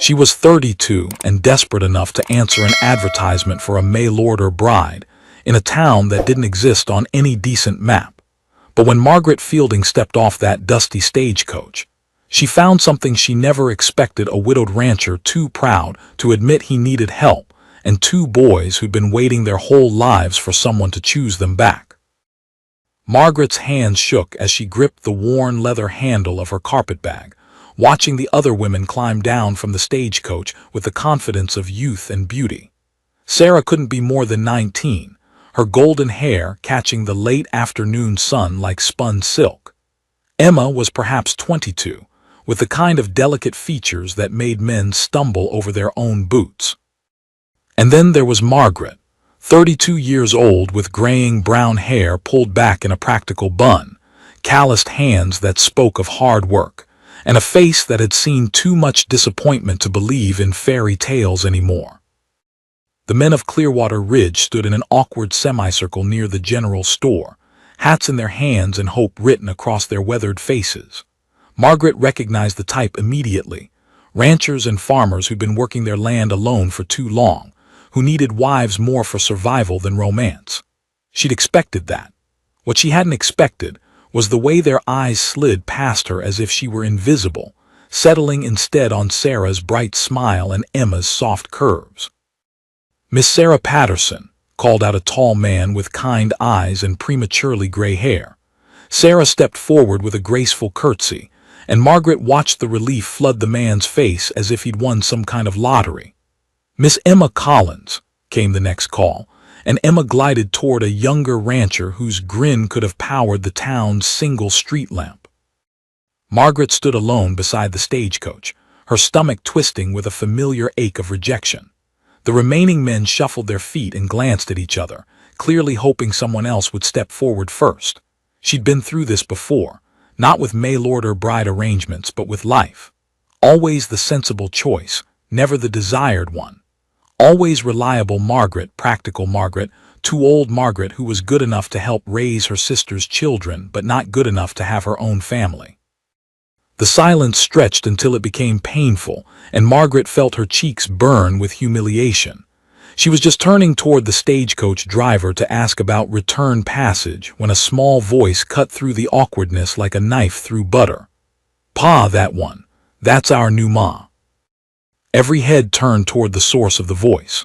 She was 32 and desperate enough to answer an advertisement for a mail-order bride in a town that didn't exist on any decent map. But when Margaret Fielding stepped off that dusty stagecoach, she found something she never expected: a widowed rancher too proud to admit he needed help, and two boys who'd been waiting their whole lives for someone to choose them back. Margaret's hands shook as she gripped the worn leather handle of her carpetbag, watching the other women climb down from the stagecoach with the confidence of youth and beauty. Sarah couldn't be more than 19, her golden hair catching the late afternoon sun like spun silk. Emma was perhaps 22, with the kind of delicate features that made men stumble over their own boots. And then there was Margaret, 32 years old, with graying brown hair pulled back in a practical bun, calloused hands that spoke of hard work, and a face that had seen too much disappointment to believe in fairy tales anymore. The men of Clearwater Ridge stood in an awkward semicircle near the general store, hats in their hands and hope written across their weathered faces. Margaret recognized the type immediately: ranchers and farmers who'd been working their land alone for too long, who needed wives more for survival than romance. She'd expected that. What she hadn't expected was the way their eyes slid past her as if she were invisible, settling instead on Sarah's bright smile and Emma's soft curves. "Miss Sarah Patterson," called out a tall man with kind eyes and prematurely gray hair. Sarah stepped forward with a graceful curtsy, and Margaret watched the relief flood the man's face as if he'd won some kind of lottery. "Miss Emma Collins," came the next call, and Emma glided toward a younger rancher whose grin could have powered the town's single street lamp. Margaret stood alone beside the stagecoach, her stomach twisting with a familiar ache of rejection. The remaining men shuffled their feet and glanced at each other, clearly hoping someone else would step forward first. She'd been through this before, not with mail-order bride arrangements, but with life. Always the sensible choice, never the desired one. Always reliable Margaret, practical Margaret, too old Margaret, who was good enough to help raise her sister's children but not good enough to have her own family. The silence stretched until it became painful, and Margaret felt her cheeks burn with humiliation. She was just turning toward the stagecoach driver to ask about return passage when a small voice cut through the awkwardness like a knife through butter. "Pa, that one. That's our new ma." Every head turned toward the source of the voice.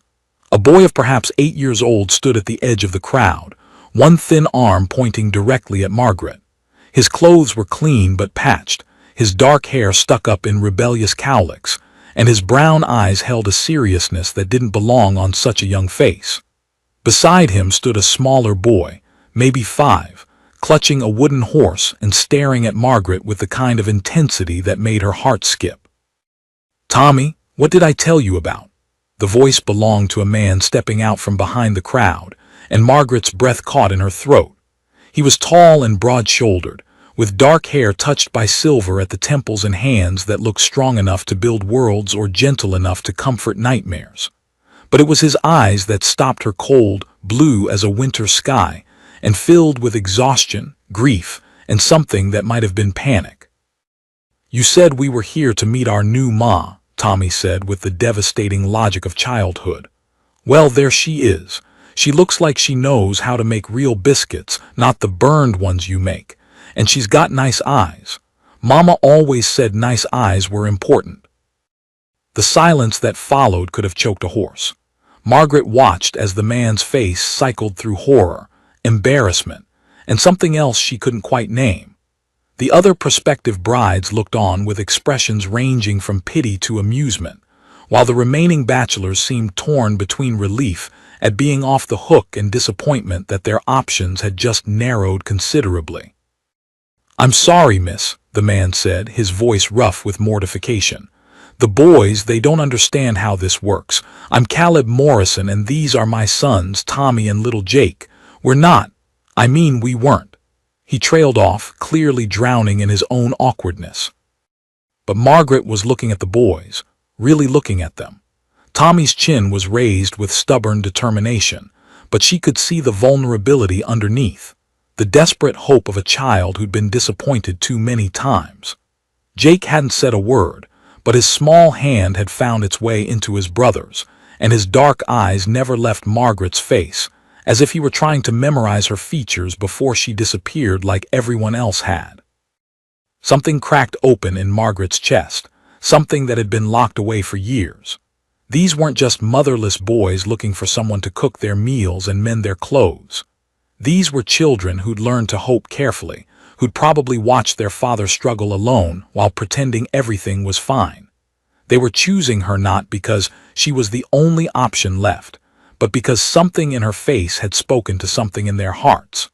A boy of perhaps 8 years old stood at the edge of the crowd, one thin arm pointing directly at Margaret. His clothes were clean but patched, his dark hair stuck up in rebellious cowlicks, and his brown eyes held a seriousness that didn't belong on such a young face. Beside him stood a smaller boy, maybe 5, clutching a wooden horse and staring at Margaret with the kind of intensity that made her heart skip. "Tommy, what did I tell you about?" The voice belonged to a man stepping out from behind the crowd, and Margaret's breath caught in her throat. He was tall and broad-shouldered, with dark hair touched by silver at the temples and hands that looked strong enough to build worlds or gentle enough to comfort nightmares. But it was his eyes that stopped her, cold, blue as a winter sky, and filled with exhaustion, grief, and something that might have been panic. "You said we were here to meet our new ma," Tommy said with the devastating logic of childhood. "Well, there she is. She looks like she knows how to make real biscuits, not the burned ones you make. And she's got nice eyes. Mama always said nice eyes were important." The silence that followed could have choked a horse. Margaret watched as the man's face cycled through horror, embarrassment, and something else she couldn't quite name. The other prospective brides looked on with expressions ranging from pity to amusement, while the remaining bachelors seemed torn between relief at being off the hook and disappointment that their options had just narrowed considerably. "I'm sorry, miss," the man said, his voice rough with mortification. "The boys, they don't understand how this works. I'm Caleb Morrison, and these are my sons, Tommy and little Jake. We weren't." He trailed off, clearly drowning in his own awkwardness. But Margaret was looking at the boys, really looking at them. Tommy's chin was raised with stubborn determination, but she could see the vulnerability underneath, the desperate hope of a child who'd been disappointed too many times. Jake hadn't said a word, but his small hand had found its way into his brother's, and his dark eyes never left Margaret's face, as if he were trying to memorize her features before she disappeared like everyone else had. Something cracked open in Margaret's chest, something that had been locked away for years. These weren't just motherless boys looking for someone to cook their meals and mend their clothes. These were children who'd learned to hope carefully, who'd probably watched their father struggle alone while pretending everything was fine. They were choosing her not because she was the only option left, but because something in her face had spoken to something in their hearts.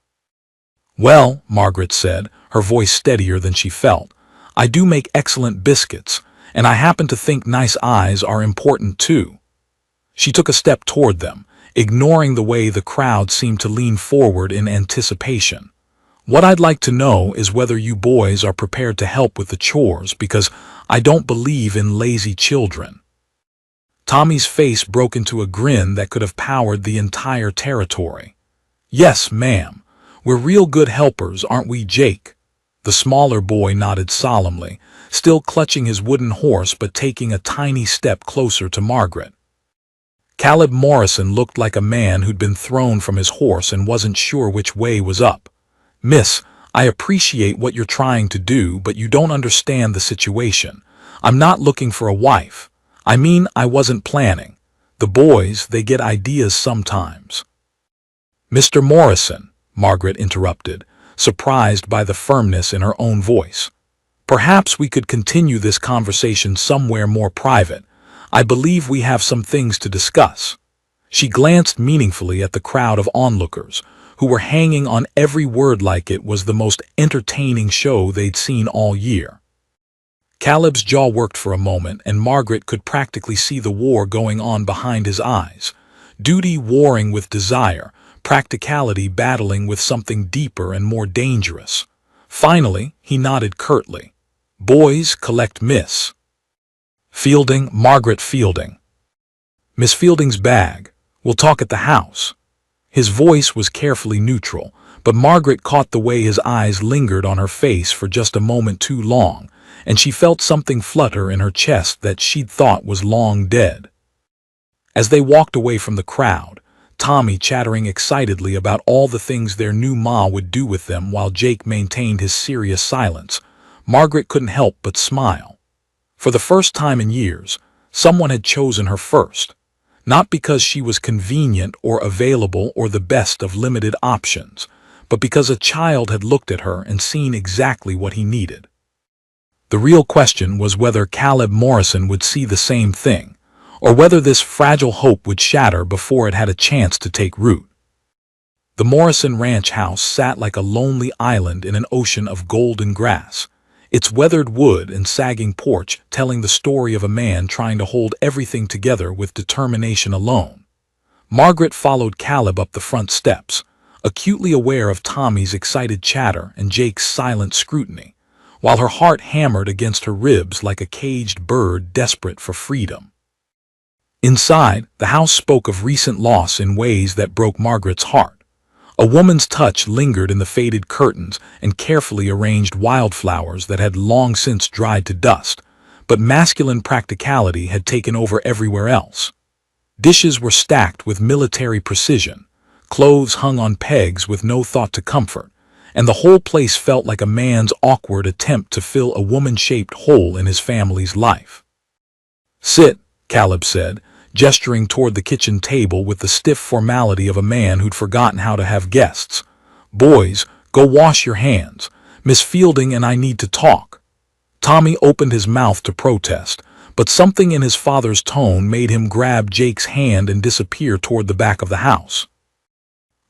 "Well," Margaret said, her voice steadier than she felt, "I do make excellent biscuits, and I happen to think nice eyes are important too." She took a step toward them, ignoring the way the crowd seemed to lean forward in anticipation. "What I'd like to know is whether you boys are prepared to help with the chores, because I don't believe in lazy children." Tommy's face broke into a grin that could have powered the entire territory. "Yes, ma'am. We're real good helpers, aren't we, Jake?" The smaller boy nodded solemnly, still clutching his wooden horse but taking a tiny step closer to Margaret. Caleb Morrison looked like a man who'd been thrown from his horse and wasn't sure which way was up. "Miss, I appreciate what you're trying to do, but you don't understand the situation. I'm not looking for a wife. I mean, I wasn't planning. The boys, they get ideas sometimes." "Mr. Morrison," Margaret interrupted, surprised by the firmness in her own voice. "Perhaps we could continue this conversation somewhere more private. I believe we have some things to discuss." She glanced meaningfully at the crowd of onlookers, who were hanging on every word like it was the most entertaining show they'd seen all year. Caleb's jaw worked for a moment, and Margaret could practically see the war going on behind his eyes. Duty warring with desire, practicality battling with something deeper and more dangerous. Finally, he nodded curtly. "Boys, collect Miss Fielding, Margaret Fielding. Miss Fielding's bag. We'll talk at the house." His voice was carefully neutral, but Margaret caught the way his eyes lingered on her face for just a moment too long, and she felt something flutter in her chest that she'd thought was long dead. As they walked away from the crowd, Tommy chattering excitedly about all the things their new ma would do with them while Jake maintained his serious silence, Margaret couldn't help but smile. For the first time in years, someone had chosen her first. Not because she was convenient or available or the best of limited options, but because a child had looked at her and seen exactly what he needed. The real question was whether Caleb Morrison would see the same thing, or whether this fragile hope would shatter before it had a chance to take root. The Morrison ranch house sat like a lonely island in an ocean of golden grass, its weathered wood and sagging porch telling the story of a man trying to hold everything together with determination alone. Margaret followed Caleb up the front steps, acutely aware of Tommy's excited chatter and Jake's silent scrutiny, while her heart hammered against her ribs like a caged bird desperate for freedom. Inside, the house spoke of recent loss in ways that broke Margaret's heart. A woman's touch lingered in the faded curtains and carefully arranged wildflowers that had long since dried to dust, but masculine practicality had taken over everywhere else. Dishes were stacked with military precision, clothes hung on pegs with no thought to comfort, and the whole place felt like a man's awkward attempt to fill a woman-shaped hole in his family's life. "Sit," Caleb said, gesturing toward the kitchen table with the stiff formality of a man who'd forgotten how to have guests. "Boys, go wash your hands. Miss Fielding and I need to talk." Tommy opened his mouth to protest, but something in his father's tone made him grab Jake's hand and disappear toward the back of the house.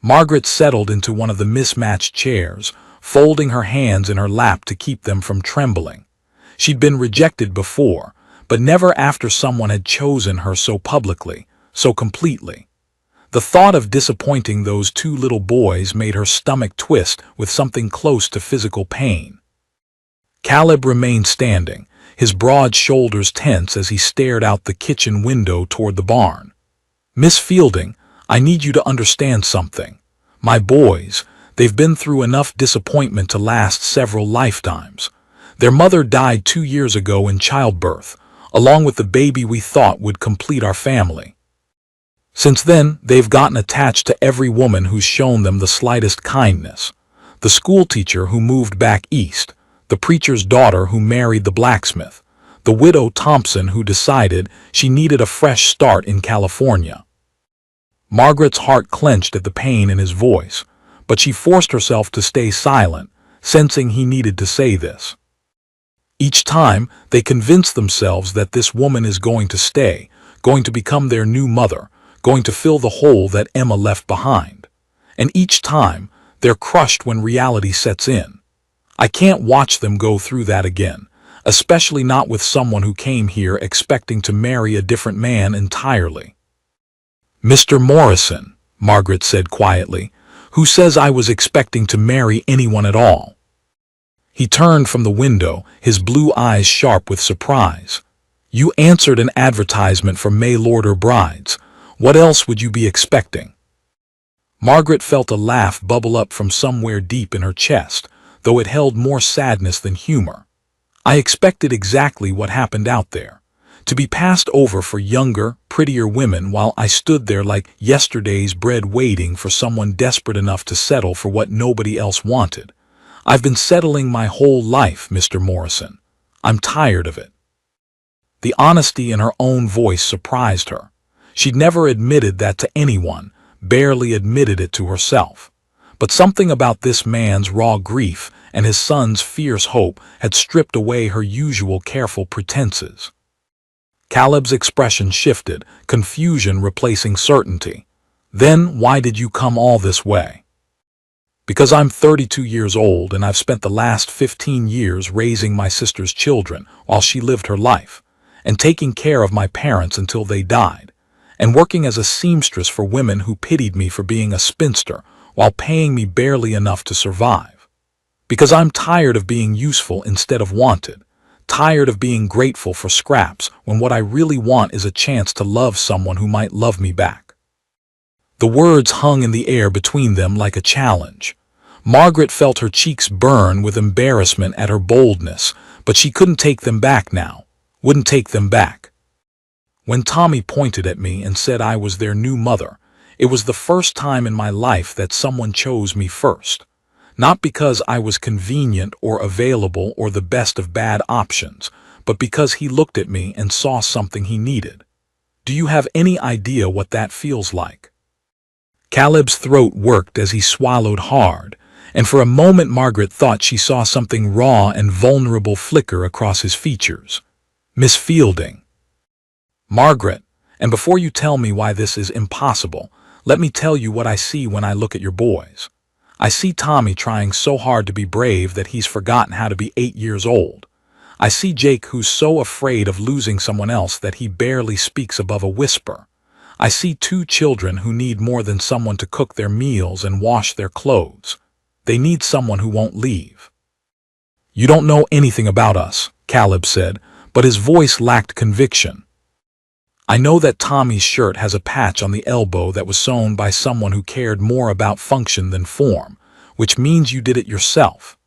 Margaret settled into one of the mismatched chairs, folding her hands in her lap to keep them from trembling. She'd been rejected before, but never after someone had chosen her so publicly, so completely. The thought of disappointing those two little boys made her stomach twist with something close to physical pain. Caleb remained standing, his broad shoulders tense as he stared out the kitchen window toward the barn. "Miss Fielding, I need you to understand something. My boys, they've been through enough disappointment to last several lifetimes. Their mother died 2 years ago in childbirth, along with the baby we thought would complete our family. Since then, they've gotten attached to every woman who's shown them the slightest kindness. The schoolteacher who moved back east, the preacher's daughter who married the blacksmith, the widow Thompson who decided she needed a fresh start in California. Margaret's heart clenched at the pain in his voice, but she forced herself to stay silent, sensing he needed to say this. Each time, they convince themselves that this woman is going to stay, going to become their new mother, going to fill the hole that Emma left behind. And each time, they're crushed when reality sets in. I can't watch them go through that again, especially not with someone who came here expecting to marry a different man entirely. "Mr. Morrison," Margaret said quietly, "who says I was expecting to marry anyone at all?" He turned from the window, his blue eyes sharp with surprise. "You answered an advertisement for mail-order brides. What else would you be expecting?" Margaret felt a laugh bubble up from somewhere deep in her chest, though it held more sadness than humor. "I expected exactly what happened out there. To be passed over for younger, prettier women while I stood there like yesterday's bread waiting for someone desperate enough to settle for what nobody else wanted. I've been settling my whole life, Mr. Morrison. I'm tired of it." The honesty in her own voice surprised her. She'd never admitted that to anyone, barely admitted it to herself. But something about this man's raw grief and his son's fierce hope had stripped away her usual careful pretenses. Caleb's expression shifted, confusion replacing certainty. "Then why did you come all this way?" "Because I'm 32 years old and I've spent the last 15 years raising my sister's children while she lived her life, and taking care of my parents until they died, and working as a seamstress for women who pitied me for being a spinster while paying me barely enough to survive. Because I'm tired of being useful instead of wanted, tired of being grateful for scraps when what I really want is a chance to love someone who might love me back." The words hung in the air between them like a challenge. Margaret felt her cheeks burn with embarrassment at her boldness, but she couldn't take them back now, wouldn't take them back. "When Tommy pointed at me and said I was their new mother, it was the first time in my life that someone chose me first. Not because I was convenient or available or the best of bad options, but because he looked at me and saw something he needed. Do you have any idea what that feels like?" Caleb's throat worked as he swallowed hard, and for a moment Margaret thought she saw something raw and vulnerable flicker across his features. "Miss Fielding." "Margaret, and before you tell me why this is impossible, let me tell you what I see when I look at your boys. I see Tommy trying so hard to be brave that he's forgotten how to be 8 years old. I see Jake who's so afraid of losing someone else that he barely speaks above a whisper. I see 2 children who need more than someone to cook their meals and wash their clothes. They need someone who won't leave." "You don't know anything about us," Caleb said, but his voice lacked conviction. "I know that Tommy's shirt has a patch on the elbow that was sewn by someone who cared more about function than form, which means you did it yourself.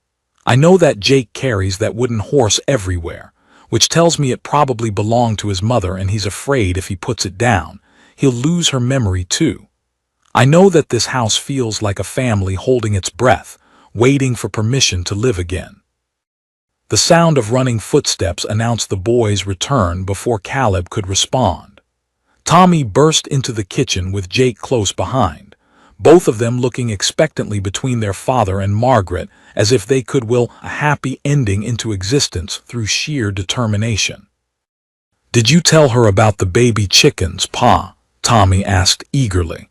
I know that Jake carries that wooden horse everywhere, which tells me it probably belonged to his mother and he's afraid if he puts it down, he'll lose her memory too. I know that this house feels like a family holding its breath, waiting for permission to live again." The sound of running footsteps announced the boys' return before Caleb could respond. Tommy burst into the kitchen with Jake close behind, both of them looking expectantly between their father and Margaret as if they could will a happy ending into existence through sheer determination. "Did you tell her about the baby chickens, Pa?" Tommy asked eagerly.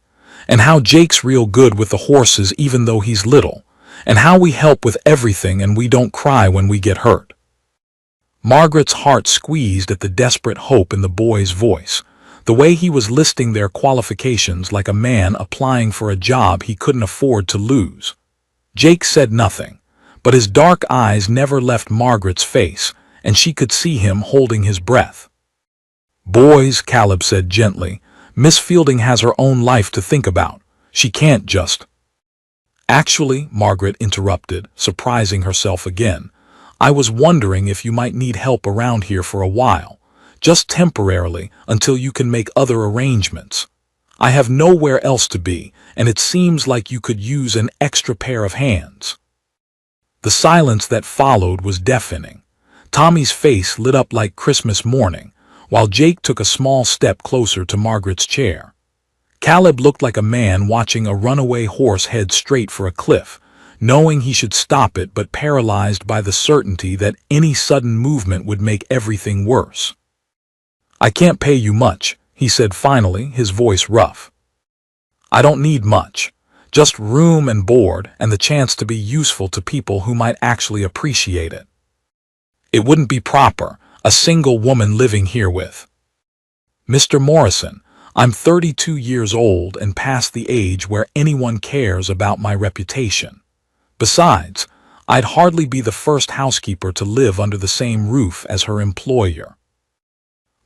"And how Jake's real good with the horses even though he's little, and how we help with everything and we don't cry when we get hurt?" Margaret's heart squeezed at the desperate hope in the boy's voice, the way he was listing their qualifications like a man applying for a job he couldn't afford to lose. Jake said nothing, but his dark eyes never left Margaret's face, and she could see him holding his breath. "Boys," Caleb said gently, "Miss Fielding has her own life to think about. She can't just—" "Actually," Margaret interrupted, surprising herself again, "I was wondering if you might need help around here for a while. just temporarily until you can make other arrangements. I have nowhere else to be, and it seems like you could use an extra pair of hands." The silence that followed was deafening. Tommy's face lit up like Christmas morning, while Jake took a small step closer to Margaret's chair. Caleb looked like a man watching a runaway horse head straight for a cliff, knowing he should stop it but paralyzed by the certainty that any sudden movement would make everything worse. "I can't pay you much," he said finally, his voice rough. "I don't need much. Just room and board and the chance to be useful to people who might actually appreciate it. It wouldn't be proper, a single woman living here with." "Mr. Morrison, I'm 32 years old and past the age where anyone cares about my reputation. Besides, I'd hardly be the first housekeeper to live under the same roof as her employer."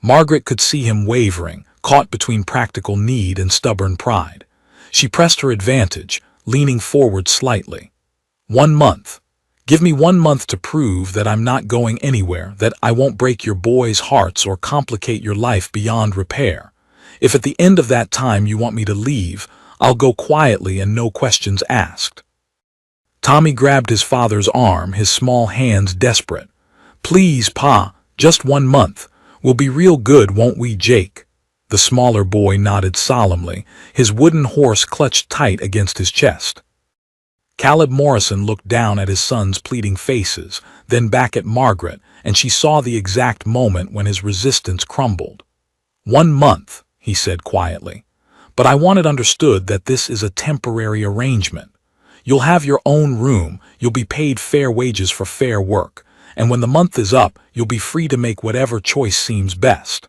Margaret could see him wavering, caught between practical need and stubborn pride. She pressed her advantage, leaning forward slightly. "1 month. Give me 1 month to prove that I'm not going anywhere, that I won't break your boys' hearts or complicate your life beyond repair. If at the end of that time you want me to leave, I'll go quietly and no questions asked." Tommy grabbed his father's arm, his small hands desperate. "Please, Pa, just 1 month. We'll be real good, won't we, Jake?" The smaller boy nodded solemnly, his wooden horse clutched tight against his chest. Caleb Morrison looked down at his son's pleading faces, then back at Margaret, and she saw the exact moment when his resistance crumbled. "1 month," he said quietly. "But I want it understood that this is a temporary arrangement. You'll have your own room, you'll be paid fair wages for fair work, and when the month is up, you'll be free to make whatever choice seems best."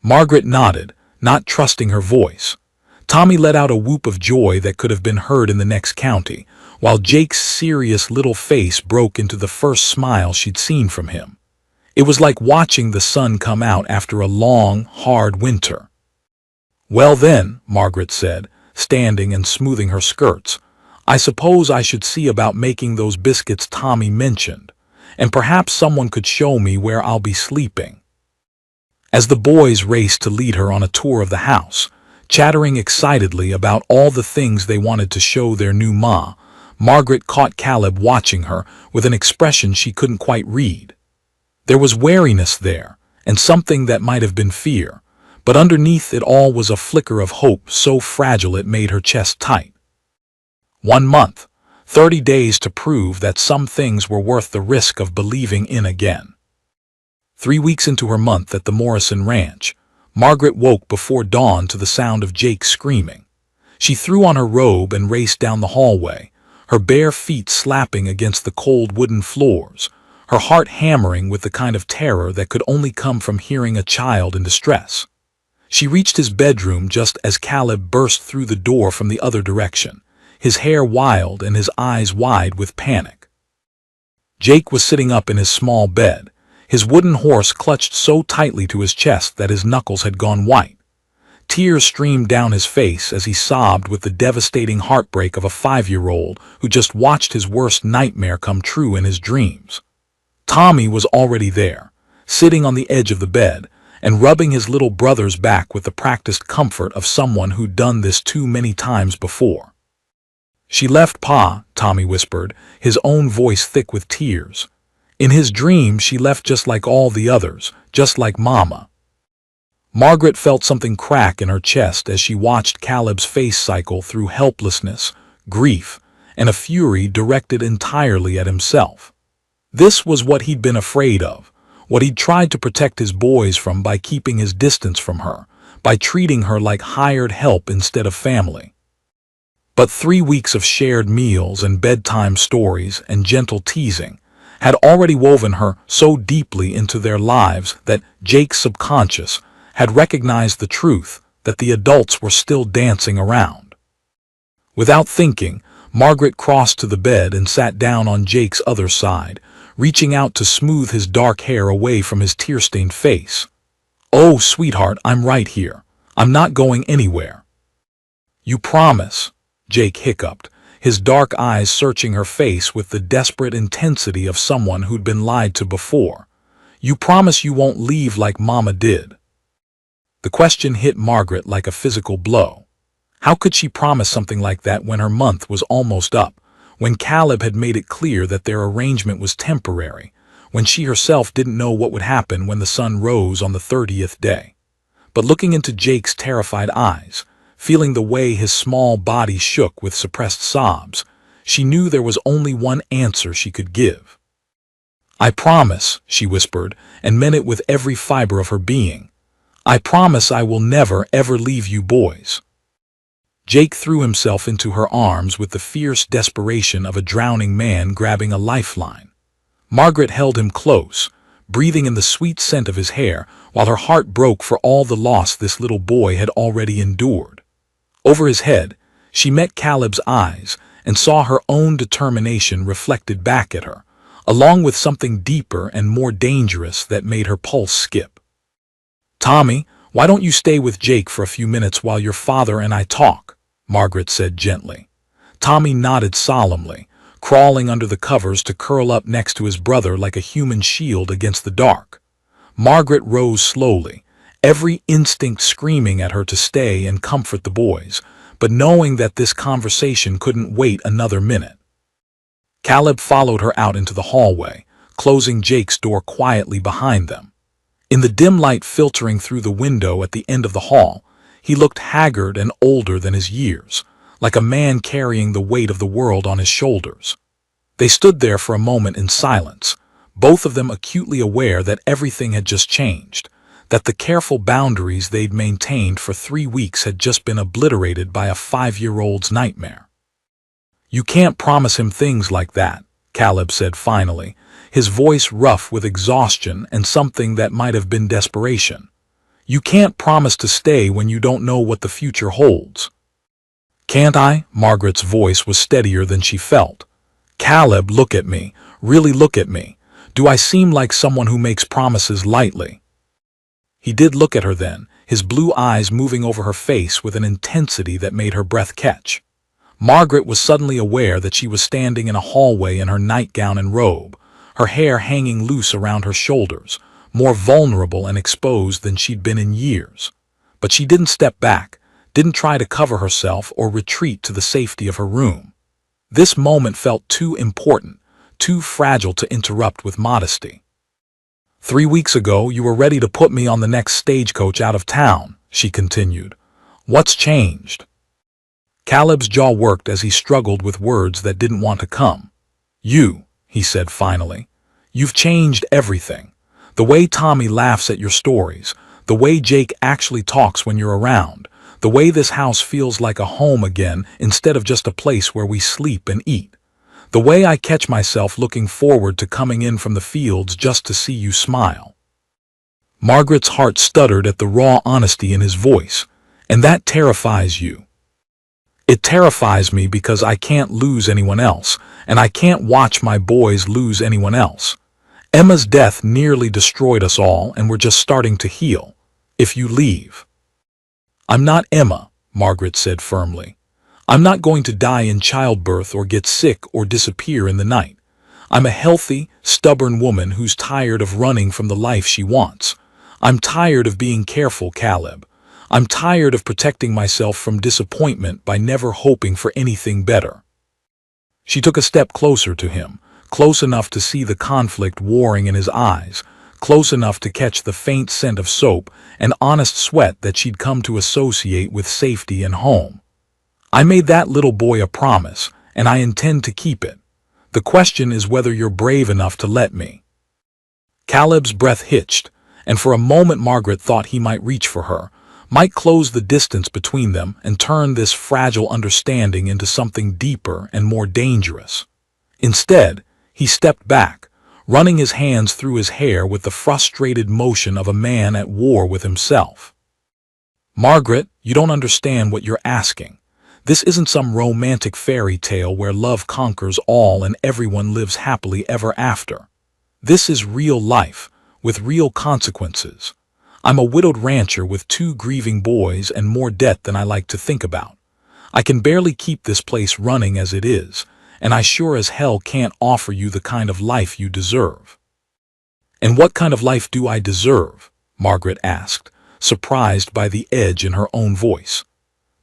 Margaret nodded, not trusting her voice. Tommy let out a whoop of joy that could have been heard in the next county, while Jake's serious little face broke into the first smile she'd seen from him. It was like watching the sun come out after a long, hard winter. "Well then," Margaret said, standing and smoothing her skirts, "I suppose I should see about making those biscuits Tommy mentioned, and perhaps someone could show me where I'll be sleeping." As the boys raced to lead her on a tour of the house, chattering excitedly about all the things they wanted to show their new ma, Margaret caught Caleb watching her with an expression she couldn't quite read. There was wariness there, and something that might have been fear, but underneath it all was a flicker of hope so fragile it made her chest tight. 1 month, 30 days to prove that some things were worth the risk of believing in again. 3 weeks into her month at the Morrison Ranch, Margaret woke before dawn to the sound of Jake screaming. She threw on her robe and raced down the hallway, her bare feet slapping against the cold wooden floors, her heart hammering with the kind of terror that could only come from hearing a child in distress. She reached his bedroom just as Caleb burst through the door from the other direction, his hair wild and his eyes wide with panic. Jake was sitting up in his small bed, his wooden horse clutched so tightly to his chest that his knuckles had gone white. Tears streamed down his face as he sobbed with the devastating heartbreak of a 5-year-old who just watched his worst nightmare come true in his dreams. Tommy was already there, sitting on the edge of the bed and rubbing his little brother's back with the practiced comfort of someone who'd done this too many times before. "She left Pa," Tommy whispered, his own voice thick with tears. "In his dream, she left just like all the others, just like Mama." Margaret felt something crack in her chest as she watched Caleb's face cycle through helplessness, grief, and a fury directed entirely at himself. This was what he'd been afraid of, what he'd tried to protect his boys from by keeping his distance from her, by treating her like hired help instead of family. But 3 weeks of shared meals and bedtime stories and gentle teasing had already woven her so deeply into their lives that Jake's subconscious had recognized the truth that the adults were still dancing around. Without thinking, Margaret crossed to the bed and sat down on Jake's other side, reaching out to smooth his dark hair away from his tear-stained face. "Oh, sweetheart, I'm right here. I'm not going anywhere." "You promise?" Jake hiccuped, his dark eyes searching her face with the desperate intensity of someone who'd been lied to before. You promise you won't leave like Mama did." The question hit Margaret like a physical blow. How could she promise something like that when her month was almost up, when Caleb had made it clear that their arrangement was temporary, when she herself didn't know what would happen when the sun rose on the 30th day? But looking into Jake's terrified eyes, feeling the way his small body shook with suppressed sobs, she knew there was only one answer she could give. "I promise," she whispered, and meant it with every fiber of her being. "I promise I will never, ever leave you boys." Jake threw himself into her arms with the fierce desperation of a drowning man grabbing a lifeline. Margaret held him close, breathing in the sweet scent of his hair, while her heart broke for all the loss this little boy had already endured. Over his head, she met Caleb's eyes and saw her own determination reflected back at her, along with something deeper and more dangerous that made her pulse skip. "Tommy, why don't you stay with Jake for a few minutes while your father and I talk?" Margaret said gently. Tommy nodded solemnly, crawling under the covers to curl up next to his brother like a human shield against the dark. Margaret rose slowly, every instinct screaming at her to stay and comfort the boys, but knowing that this conversation couldn't wait another minute. Caleb followed her out into the hallway, closing Jake's door quietly behind them. In the dim light filtering through the window at the end of the hall, he looked haggard and older than his years, like a man carrying the weight of the world on his shoulders. They stood there for a moment in silence, both of them acutely aware that everything had just changed, that the careful boundaries they'd maintained for 3 weeks had just been obliterated by a 5-year-old's nightmare. "You can't promise him things like that," Caleb said finally, his voice rough with exhaustion and something that might have been desperation. "You can't promise to stay when you don't know what the future holds." "Can't I?" Margaret's voice was steadier than she felt. "Caleb, look at me. Really look at me. Do I seem like someone who makes promises lightly?" He did look at her then, his blue eyes moving over her face with an intensity that made her breath catch. Margaret was suddenly aware that she was standing in a hallway in her nightgown and robe, her hair hanging loose around her shoulders, more vulnerable and exposed than she'd been in years. But she didn't step back, didn't try to cover herself or retreat to the safety of her room. This moment felt too important, too fragile to interrupt with modesty. "3 weeks ago, you were ready to put me on the next stagecoach out of town," she continued. "What's changed?" Caleb's jaw worked as he struggled with words that didn't want to come. "You," he said finally. "You've changed everything. The way Tommy laughs at your stories, the way Jake actually talks when you're around, the way this house feels like a home again instead of just a place where we sleep and eat. The way I catch myself looking forward to coming in from the fields just to see you smile." Margaret's heart stuttered at the raw honesty in his voice. "And that terrifies you?" "It terrifies me because I can't lose anyone else, and I can't watch my boys lose anyone else. Emma's death nearly destroyed us all, and we're just starting to heal. If you leave..." "I'm not Emma," Margaret said firmly. "I'm not going to die in childbirth or get sick or disappear in the night. I'm a healthy, stubborn woman who's tired of running from the life she wants. I'm tired of being careful, Caleb. I'm tired of protecting myself from disappointment by never hoping for anything better." She took a step closer to him, close enough to see the conflict warring in his eyes, close enough to catch the faint scent of soap and honest sweat that she'd come to associate with safety and home. "I made that little boy a promise, and I intend to keep it. The question is whether you're brave enough to let me." Caleb's breath hitched, and for a moment Margaret thought he might reach for her, might close the distance between them and turn this fragile understanding into something deeper and more dangerous. Instead, he stepped back, running his hands through his hair with the frustrated motion of a man at war with himself. "Margaret, you don't understand what you're asking. This isn't some romantic fairy tale where love conquers all and everyone lives happily ever after. This is real life, with real consequences. I'm a widowed rancher with 2 grieving boys and more debt than I like to think about. I can barely keep this place running as it is, and I sure as hell can't offer you the kind of life you deserve. "And what kind of life do I deserve?" Margaret asked, surprised by the edge in her own voice.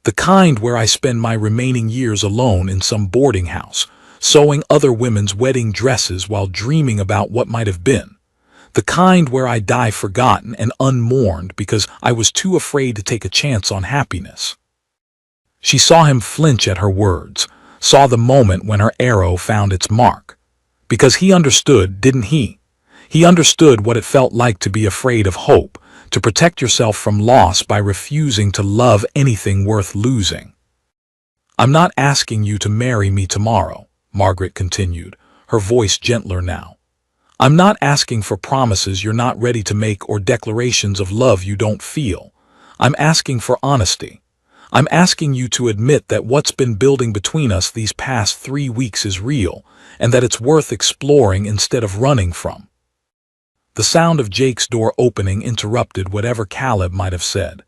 "The kind where I spend my remaining years alone in some boarding house, sewing other women's wedding dresses while dreaming about what might have been. The kind where I die forgotten and unmourned because I was too afraid to take a chance on happiness." She saw him flinch at her words, saw the moment when her arrow found its mark. Because he understood, didn't he? He understood what it felt like to be afraid of hope, to protect yourself from loss by refusing to love anything worth losing. "I'm not asking you to marry me tomorrow," Margaret continued, her voice gentler now. "I'm not asking for promises you're not ready to make or declarations of love you don't feel. I'm asking for honesty. I'm asking you to admit that what's been building between us these past 3 weeks is real, and that it's worth exploring instead of running from." The sound of Jake's door opening interrupted whatever Caleb might have said.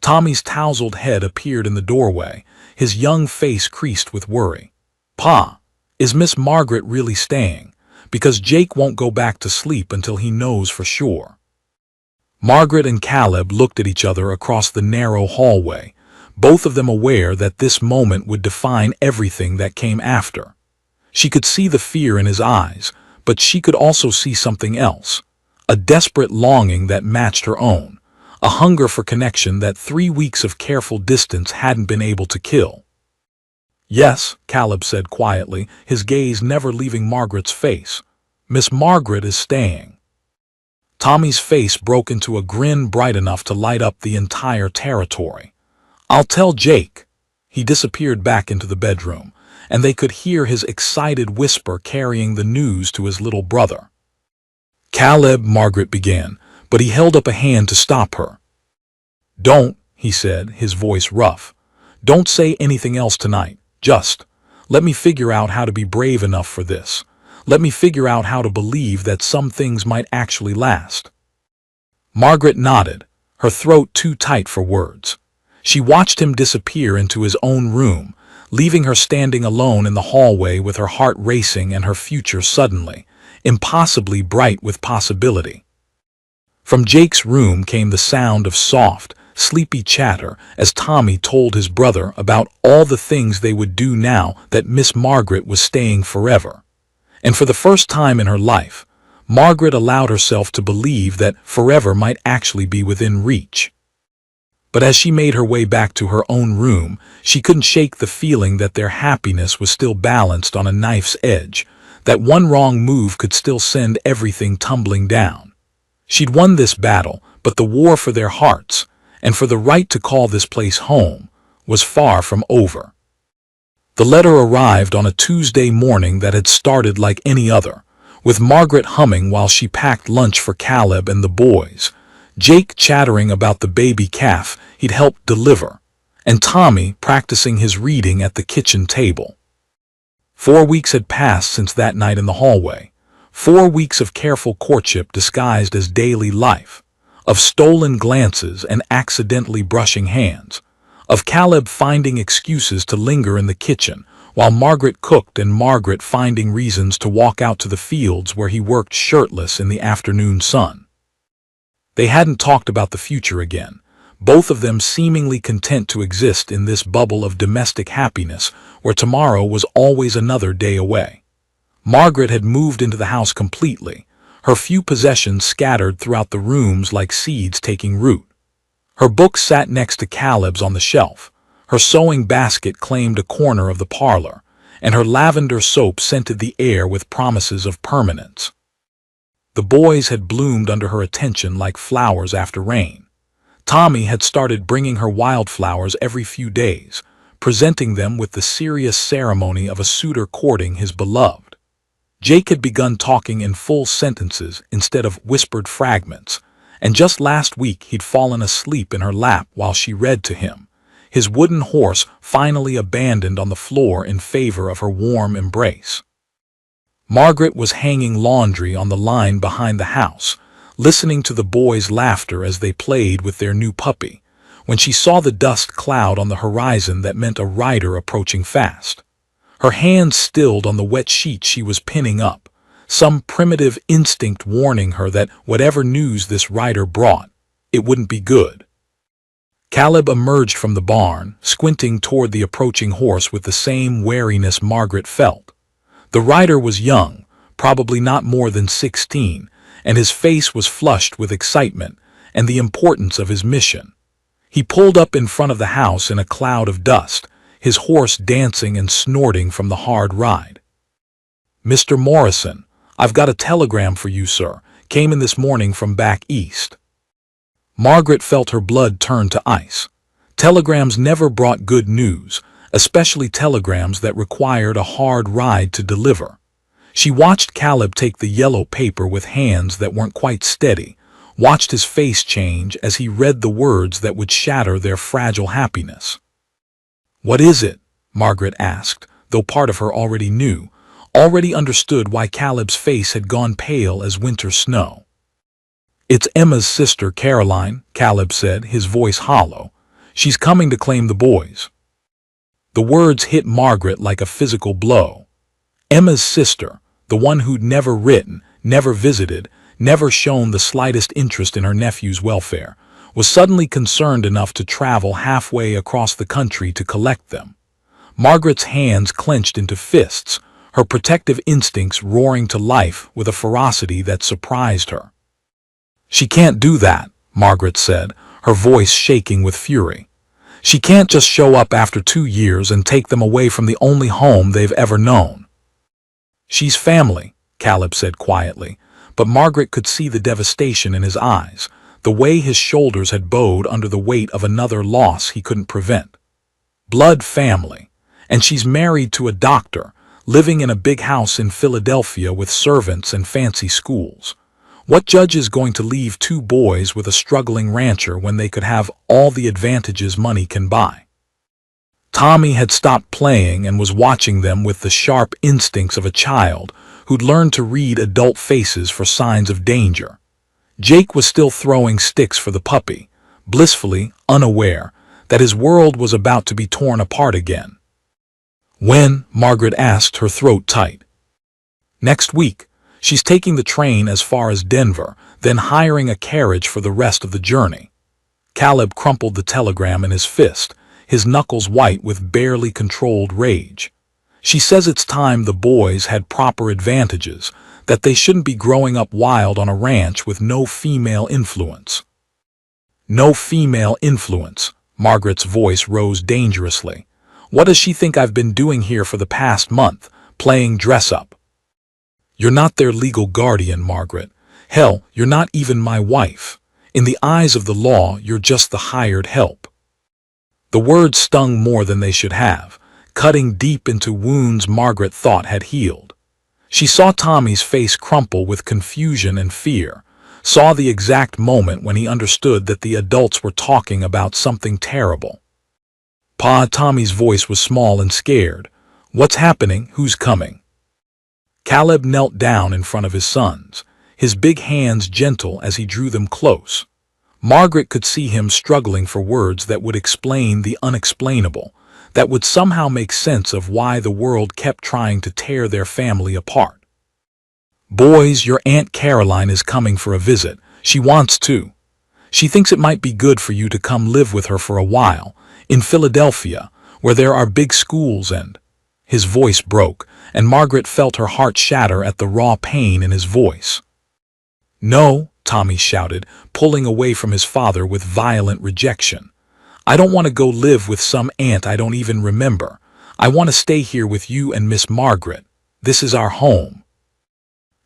Tommy's tousled head appeared in the doorway, his young face creased with worry. "Pa, is Miss Margaret really staying? Because Jake won't go back to sleep until he knows for sure." Margaret and Caleb looked at each other across the narrow hallway, both of them aware that this moment would define everything that came after. She could see the fear in his eyes, but she could also see something else. A desperate longing that matched her own, a hunger for connection that 3 weeks of careful distance hadn't been able to kill. "Yes," Caleb said quietly, his gaze never leaving Margaret's face. "Miss Margaret is staying." Tommy's face broke into a grin bright enough to light up the entire territory. "I'll tell Jake." He disappeared back into the bedroom, and they could hear his excited whisper carrying the news to his little brother. "Caleb," Margaret began, but he held up a hand to stop her. "Don't," he said, his voice rough. "Don't say anything else tonight. Just let me figure out how to be brave enough for this. Let me figure out how to believe that some things might actually last." Margaret nodded, her throat too tight for words. She watched him disappear into his own room, leaving her standing alone in the hallway with her heart racing and her future suddenly, impossibly bright with possibility. From Jake's room came the sound of soft, sleepy chatter as Tommy told his brother about all the things they would do now that Miss Margaret was staying forever. And for the first time in her life, Margaret allowed herself to believe that forever might actually be within reach. But as she made her way back to her own room, she couldn't shake the feeling that their happiness was still balanced on a knife's edge, that one wrong move could still send everything tumbling down. She'd won this battle, but the war for their hearts, and for the right to call this place home, was far from over. The letter arrived on a Tuesday morning that had started like any other, with Margaret humming while she packed lunch for Caleb and the boys, Jake chattering about the baby calf he'd helped deliver, and Tommy practicing his reading at the kitchen table. 4 weeks had passed since that night in the hallway, 4 weeks of careful courtship disguised as daily life, of stolen glances and accidentally brushing hands, of Caleb finding excuses to linger in the kitchen while Margaret cooked and Margaret finding reasons to walk out to the fields where he worked shirtless in the afternoon sun. They hadn't talked about the future again, both of them seemingly content to exist in this bubble of domestic happiness where tomorrow was always another day away. Margaret had moved into the house completely, her few possessions scattered throughout the rooms like seeds taking root. Her books sat next to Caleb's on the shelf, her sewing basket claimed a corner of the parlor, and her lavender soap scented the air with promises of permanence. The boys had bloomed under her attention like flowers after rain. Tommy had started bringing her wildflowers every few days, presenting them with the serious ceremony of a suitor courting his beloved. Jake had begun talking in full sentences instead of whispered fragments, and just last week he'd fallen asleep in her lap while she read to him, his wooden horse finally abandoned on the floor in favor of her warm embrace. Margaret was hanging laundry on the line behind the house, listening to the boys' laughter as they played with their new puppy, when she saw the dust cloud on the horizon that meant a rider approaching fast. Her hands stilled on the wet sheet she was pinning up, some primitive instinct warning her that whatever news this rider brought, it wouldn't be good. Caleb emerged from the barn, squinting toward the approaching horse with the same wariness Margaret felt. The rider was young, probably not more than 16, and his face was flushed with excitement and the importance of his mission. He pulled up in front of the house in a cloud of dust, his horse dancing and snorting from the hard ride. "Mr. Morrison, I've got a telegram for you, sir. Came in this morning from back east." Margaret felt her blood turn to ice. Telegrams never brought good news, especially telegrams that required a hard ride to deliver. She watched Caleb take the yellow paper with hands that weren't quite steady, watched his face change as he read the words that would shatter their fragile happiness. "What is it?" Margaret asked, though part of her already knew, already understood why Caleb's face had gone pale as winter snow. "It's Emma's sister, Caroline," Caleb said, his voice hollow. "She's coming to claim the boys." The words hit Margaret like a physical blow. Emma's sister, the one who'd never written, never visited, never shown the slightest interest in her nephew's welfare, was suddenly concerned enough to travel halfway across the country to collect them. Margaret's hands clenched into fists, her protective instincts roaring to life with a ferocity that surprised her. "She can't do that," Margaret said, her voice shaking with fury. "She can't just show up after 2 years and take them away from the only home they've ever known." "She's family," Caleb said quietly, but Margaret could see the devastation in his eyes, the way his shoulders had bowed under the weight of another loss he couldn't prevent. "Blood family. And she's married to a doctor, living in a big house in Philadelphia with servants and fancy schools. What judge is going to leave 2 boys with a struggling rancher when they could have all the advantages money can buy?" Tommy had stopped playing and was watching them with the sharp instincts of a child who'd learned to read adult faces for signs of danger. Jake was still throwing sticks for the puppy, blissfully unaware that his world was about to be torn apart again. "When?" Margaret asked, her throat tight. "Next week. She's taking the train as far as Denver, then hiring a carriage for the rest of the journey." Caleb crumpled the telegram in his fist, his knuckles white with barely controlled rage. "She says it's time the boys had proper advantages, that they shouldn't be growing up wild on a ranch with no female influence." "No female influence," Margaret's voice rose dangerously. "What does she think I've been doing here for the past month, playing dress-up?" "You're not their legal guardian, Margaret. Hell, you're not even my wife. In the eyes of the law, you're just the hired help." The words stung more than they should have, cutting deep into wounds Margaret thought had healed. She saw Tommy's face crumple with confusion and fear, saw the exact moment when he understood that the adults were talking about something terrible. "Pa," Tommy's voice was small and scared. "What's happening? Who's coming?" Caleb knelt down in front of his sons, his big hands gentle as he drew them close. Margaret could see him struggling for words that would explain the unexplainable, that would somehow make sense of why the world kept trying to tear their family apart. "Boys, your Aunt Caroline is coming for a visit. She wants to. She thinks it might be good for you to come live with her for a while, in Philadelphia, where there are big schools and—" His voice broke, and Margaret felt her heart shatter at the raw pain in his voice. "No," Tommy shouted, pulling away from his father with violent rejection. "I don't want to go live with some aunt I don't even remember. I want to stay here with you and Miss Margaret. This is our home."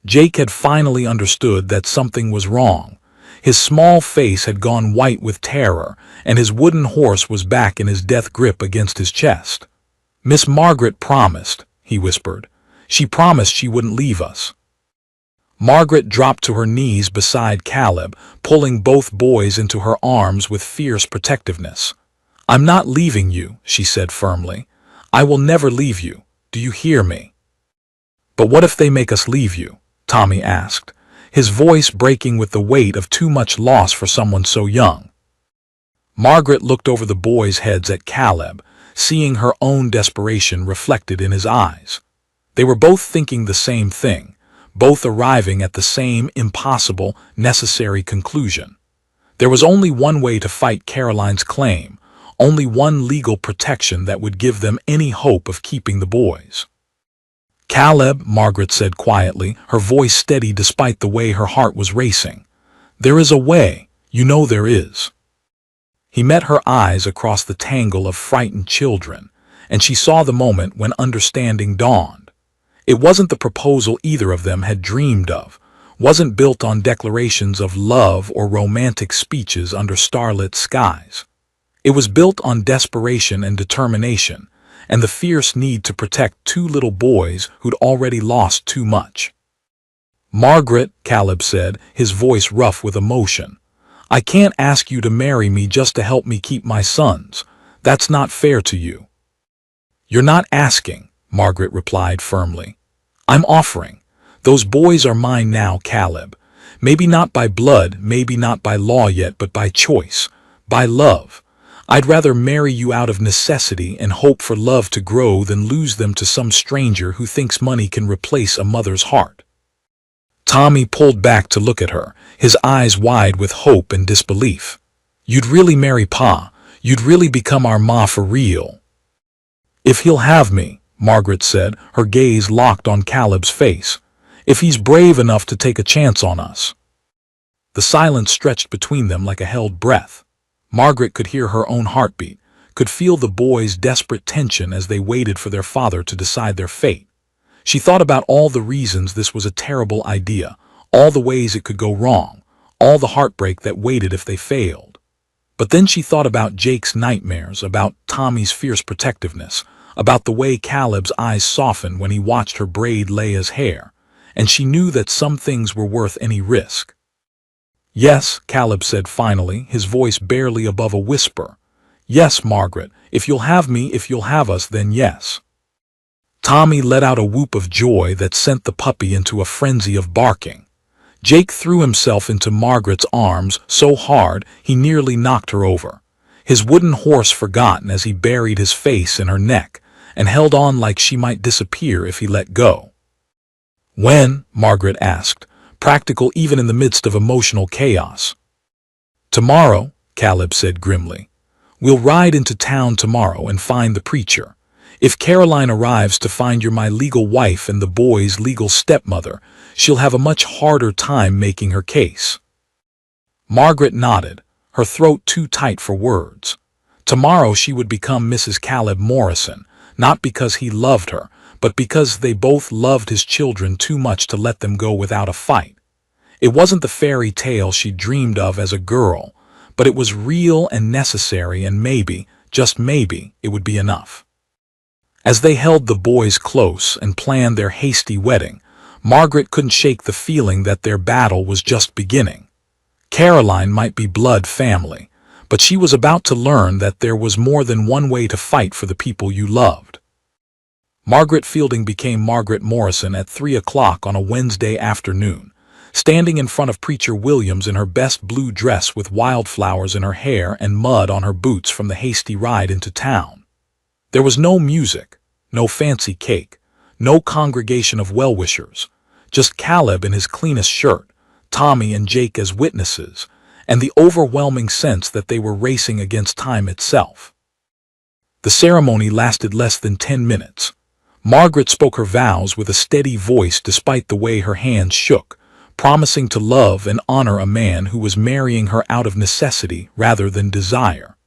Jake had finally understood that something was wrong. His small face had gone white with terror, and his wooden horse was back in his death grip against his chest. "Miss Margaret promised," he whispered. "She promised she wouldn't leave us." Margaret dropped to her knees beside Caleb, pulling both boys into her arms with fierce protectiveness. "I'm not leaving you," she said firmly. "I will never leave you. Do you hear me?" "But what if they make us leave you?" Tommy asked, his voice breaking with the weight of too much loss for someone so young. Margaret looked over the boys' heads at Caleb, seeing her own desperation reflected in his eyes. They were both thinking the same thing, both arriving at the same impossible, necessary conclusion. There was only one way to fight Caroline's claim, only one legal protection that would give them any hope of keeping the boys. "Caleb," Margaret said quietly, her voice steady despite the way her heart was racing. "There is a way, you know there is." He met her eyes across the tangle of frightened children, and she saw the moment when understanding dawned. It wasn't the proposal either of them had dreamed of, wasn't built on declarations of love or romantic speeches under starlit skies. It was built on desperation and determination, and the fierce need to protect two little boys who'd already lost too much. "Margaret," Caleb said, his voice rough with emotion, "I can't ask you to marry me just to help me keep my sons. That's not fair to you." "You're not asking," Margaret replied firmly. "I'm offering. Those boys are mine now, Caleb. Maybe not by blood, maybe not by law yet, but by choice, by love. I'd rather marry you out of necessity and hope for love to grow than lose them to some stranger who thinks money can replace a mother's heart." Tommy pulled back to look at her, his eyes wide with hope and disbelief. "You'd really marry Pa? You'd really become our ma for real?" "If he'll have me," Margaret said, her gaze locked on Caleb's face. "If he's brave enough to take a chance on us." The silence stretched between them like a held breath. Margaret could hear her own heartbeat, could feel the boys' desperate tension as they waited for their father to decide their fate. She thought about all the reasons this was a terrible idea, all the ways it could go wrong, all the heartbreak that waited if they failed. But then she thought about Jake's nightmares, about Tommy's fierce protectiveness, about the way Caleb's eyes softened when he watched her braid Leia's hair, and she knew that some things were worth any risk. "Yes," Caleb said finally, his voice barely above a whisper. "Yes, Margaret, if you'll have me, if you'll have us, then yes." Tommy let out a whoop of joy that sent the puppy into a frenzy of barking. Jake threw himself into Margaret's arms so hard he nearly knocked her over, his wooden horse forgotten as he buried his face in her neck and held on like she might disappear if he let go. "When?" Margaret asked, practical even in the midst of emotional chaos. "Tomorrow," Caleb said grimly. "We'll ride into town tomorrow and find the preacher. If Caroline arrives to find you're my legal wife and the boy's legal stepmother, she'll have a much harder time making her case." Margaret nodded, her throat too tight for words. Tomorrow she would become Mrs. Caleb Morrison, not because he loved her, but because they both loved his children too much to let them go without a fight. It wasn't the fairy tale she dreamed of as a girl, but it was real and necessary, and maybe, just maybe, it would be enough. As they held the boys close and planned their hasty wedding, Margaret couldn't shake the feeling that their battle was just beginning. Caroline might be blood family, but she was about to learn that there was more than one way to fight for the people you loved. Margaret Fielding became Margaret Morrison at 3 o'clock on a Wednesday afternoon, standing in front of Preacher Williams in her best blue dress with wildflowers in her hair and mud on her boots from the hasty ride into town. There was no music, no fancy cake, no congregation of well-wishers, just Caleb in his cleanest shirt, Tommy and Jake as witnesses, and the overwhelming sense that they were racing against time itself. The ceremony lasted less than 10 minutes. Margaret spoke her vows with a steady voice despite the way her hands shook, promising to love and honor a man who was marrying her out of necessity rather than desire.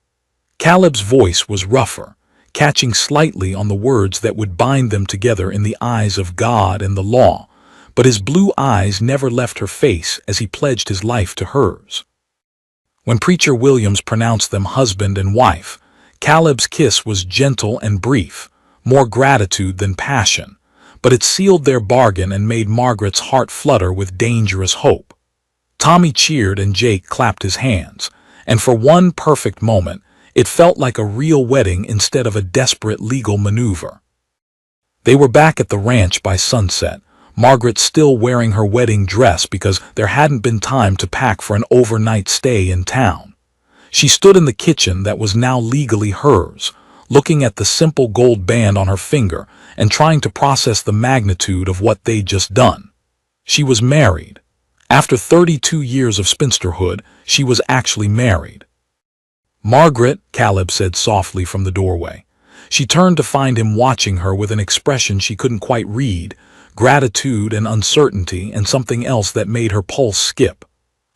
Caleb's voice was rougher, catching slightly on the words that would bind them together in the eyes of God and the law, but his blue eyes never left her face as he pledged his life to hers. When Preacher Williams pronounced them husband and wife, Caleb's kiss was gentle and brief, more gratitude than passion, but it sealed their bargain and made Margaret's heart flutter with dangerous hope. Tommy cheered and Jake clapped his hands, and for one perfect moment, it felt like a real wedding instead of a desperate legal maneuver. They were back at the ranch by sunset, Margaret still wearing her wedding dress because there hadn't been time to pack for an overnight stay in town. She stood in the kitchen that was now legally hers, looking at the simple gold band on her finger and trying to process the magnitude of what they'd just done. She was married. After 32 years of spinsterhood, she was actually married. "Margaret," Caleb said softly from the doorway. She turned to find him watching her with an expression she couldn't quite read, gratitude and uncertainty and something else that made her pulse skip.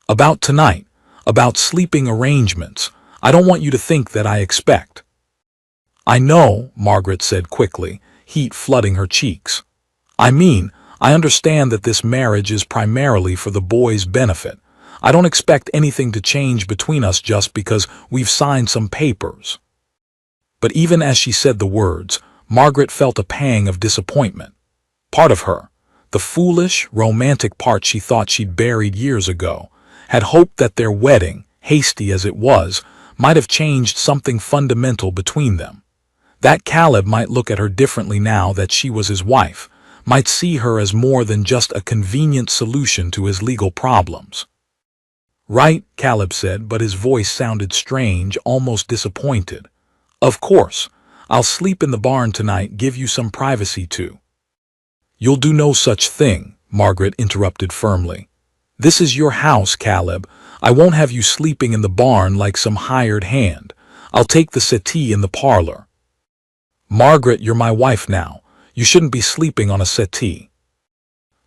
"About tonight, about sleeping arrangements, I don't want you to think that I expect." "I know," Margaret said quickly, heat flooding her cheeks. I understand that this marriage is primarily for the boy's benefit. I don't expect anything to change between us just because we've signed some papers." But even as she said the words, Margaret felt a pang of disappointment. Part of her, the foolish, romantic part she thought she'd buried years ago, had hoped that their wedding, hasty as it was, might have changed something fundamental between them. That Caleb might look at her differently now that she was his wife, might see her as more than just a convenient solution to his legal problems. "Right," Caleb said, but his voice sounded strange, almost disappointed. "Of course. I'll sleep in the barn tonight, give you some privacy too." "You'll do no such thing," Margaret interrupted firmly. "This is your house, Caleb. I won't have you sleeping in the barn like some hired hand. I'll take the settee in the parlor." "Margaret, you're my wife now. You shouldn't be sleeping on a settee."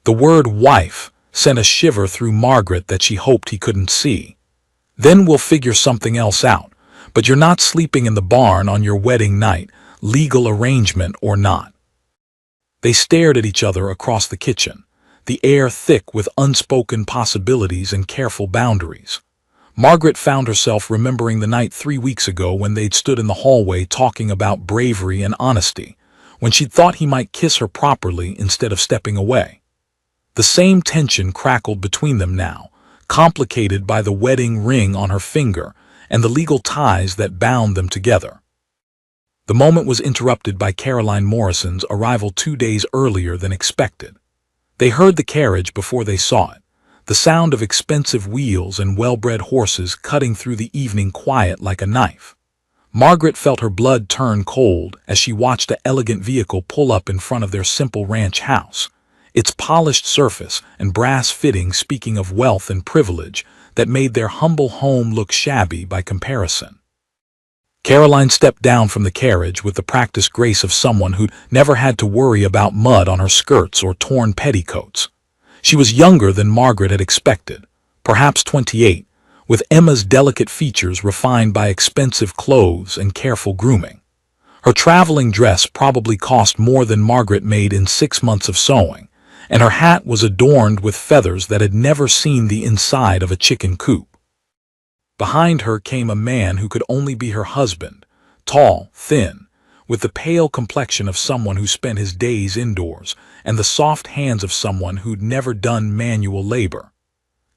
The word wife sent a shiver through Margaret that she hoped he couldn't see. "Then we'll figure something else out. But you're not sleeping in the barn on your wedding night, legal arrangement or not." They stared at each other across the kitchen, the air thick with unspoken possibilities and careful boundaries. Margaret found herself remembering the night 3 weeks ago when they'd stood in the hallway talking about bravery and honesty, when she'd thought he might kiss her properly instead of stepping away. The same tension crackled between them now, complicated by the wedding ring on her finger and the legal ties that bound them together. The moment was interrupted by Caroline Morrison's arrival 2 days earlier than expected. They heard the carriage before they saw it, the sound of expensive wheels and well-bred horses cutting through the evening quiet like a knife. Margaret felt her blood turn cold as she watched the elegant vehicle pull up in front of their simple ranch house, its polished surface and brass fittings speaking of wealth and privilege that made their humble home look shabby by comparison. Caroline stepped down from the carriage with the practiced grace of someone who'd never had to worry about mud on her skirts or torn petticoats. She was younger than Margaret had expected, perhaps 28, with Emma's delicate features refined by expensive clothes and careful grooming. Her traveling dress probably cost more than Margaret made in 6 months of sewing, and her hat was adorned with feathers that had never seen the inside of a chicken coop. Behind her came a man who could only be her husband, tall, thin, with the pale complexion of someone who spent his days indoors, and the soft hands of someone who'd never done manual labor.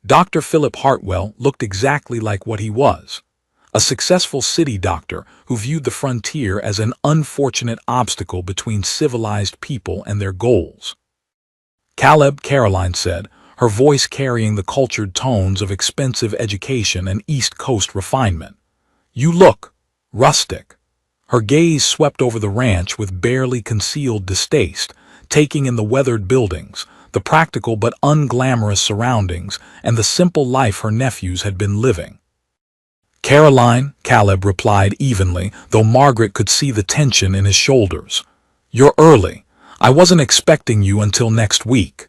Dr. Philip Hartwell looked exactly like what he was, a successful city doctor who viewed the frontier as an unfortunate obstacle between civilized people and their goals. "Caleb," Caroline said, her voice carrying the cultured tones of expensive education and East Coast refinement. "You look rustic." Her gaze swept over the ranch with barely concealed distaste, taking in the weathered buildings, the practical but unglamorous surroundings, and the simple life her nephews had been living. "Caroline," Caleb replied evenly, though Margaret could see the tension in his shoulders. "You're early. I wasn't expecting you until next week.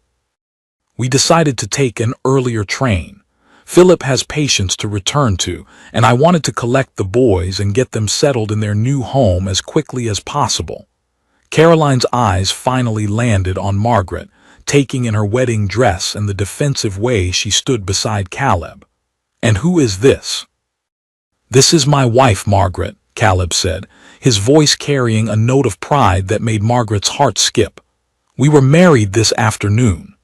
We decided to take an earlier train. Philip has patients to return to, and I wanted to collect the boys and get them settled in their new home as quickly as possible." Caroline's eyes finally landed on Margaret, taking in her wedding dress and the defensive way she stood beside Caleb. "And who is this?" "This is my wife, Margaret," Caleb said, his voice carrying a note of pride that made Margaret's heart skip. "We were married this afternoon."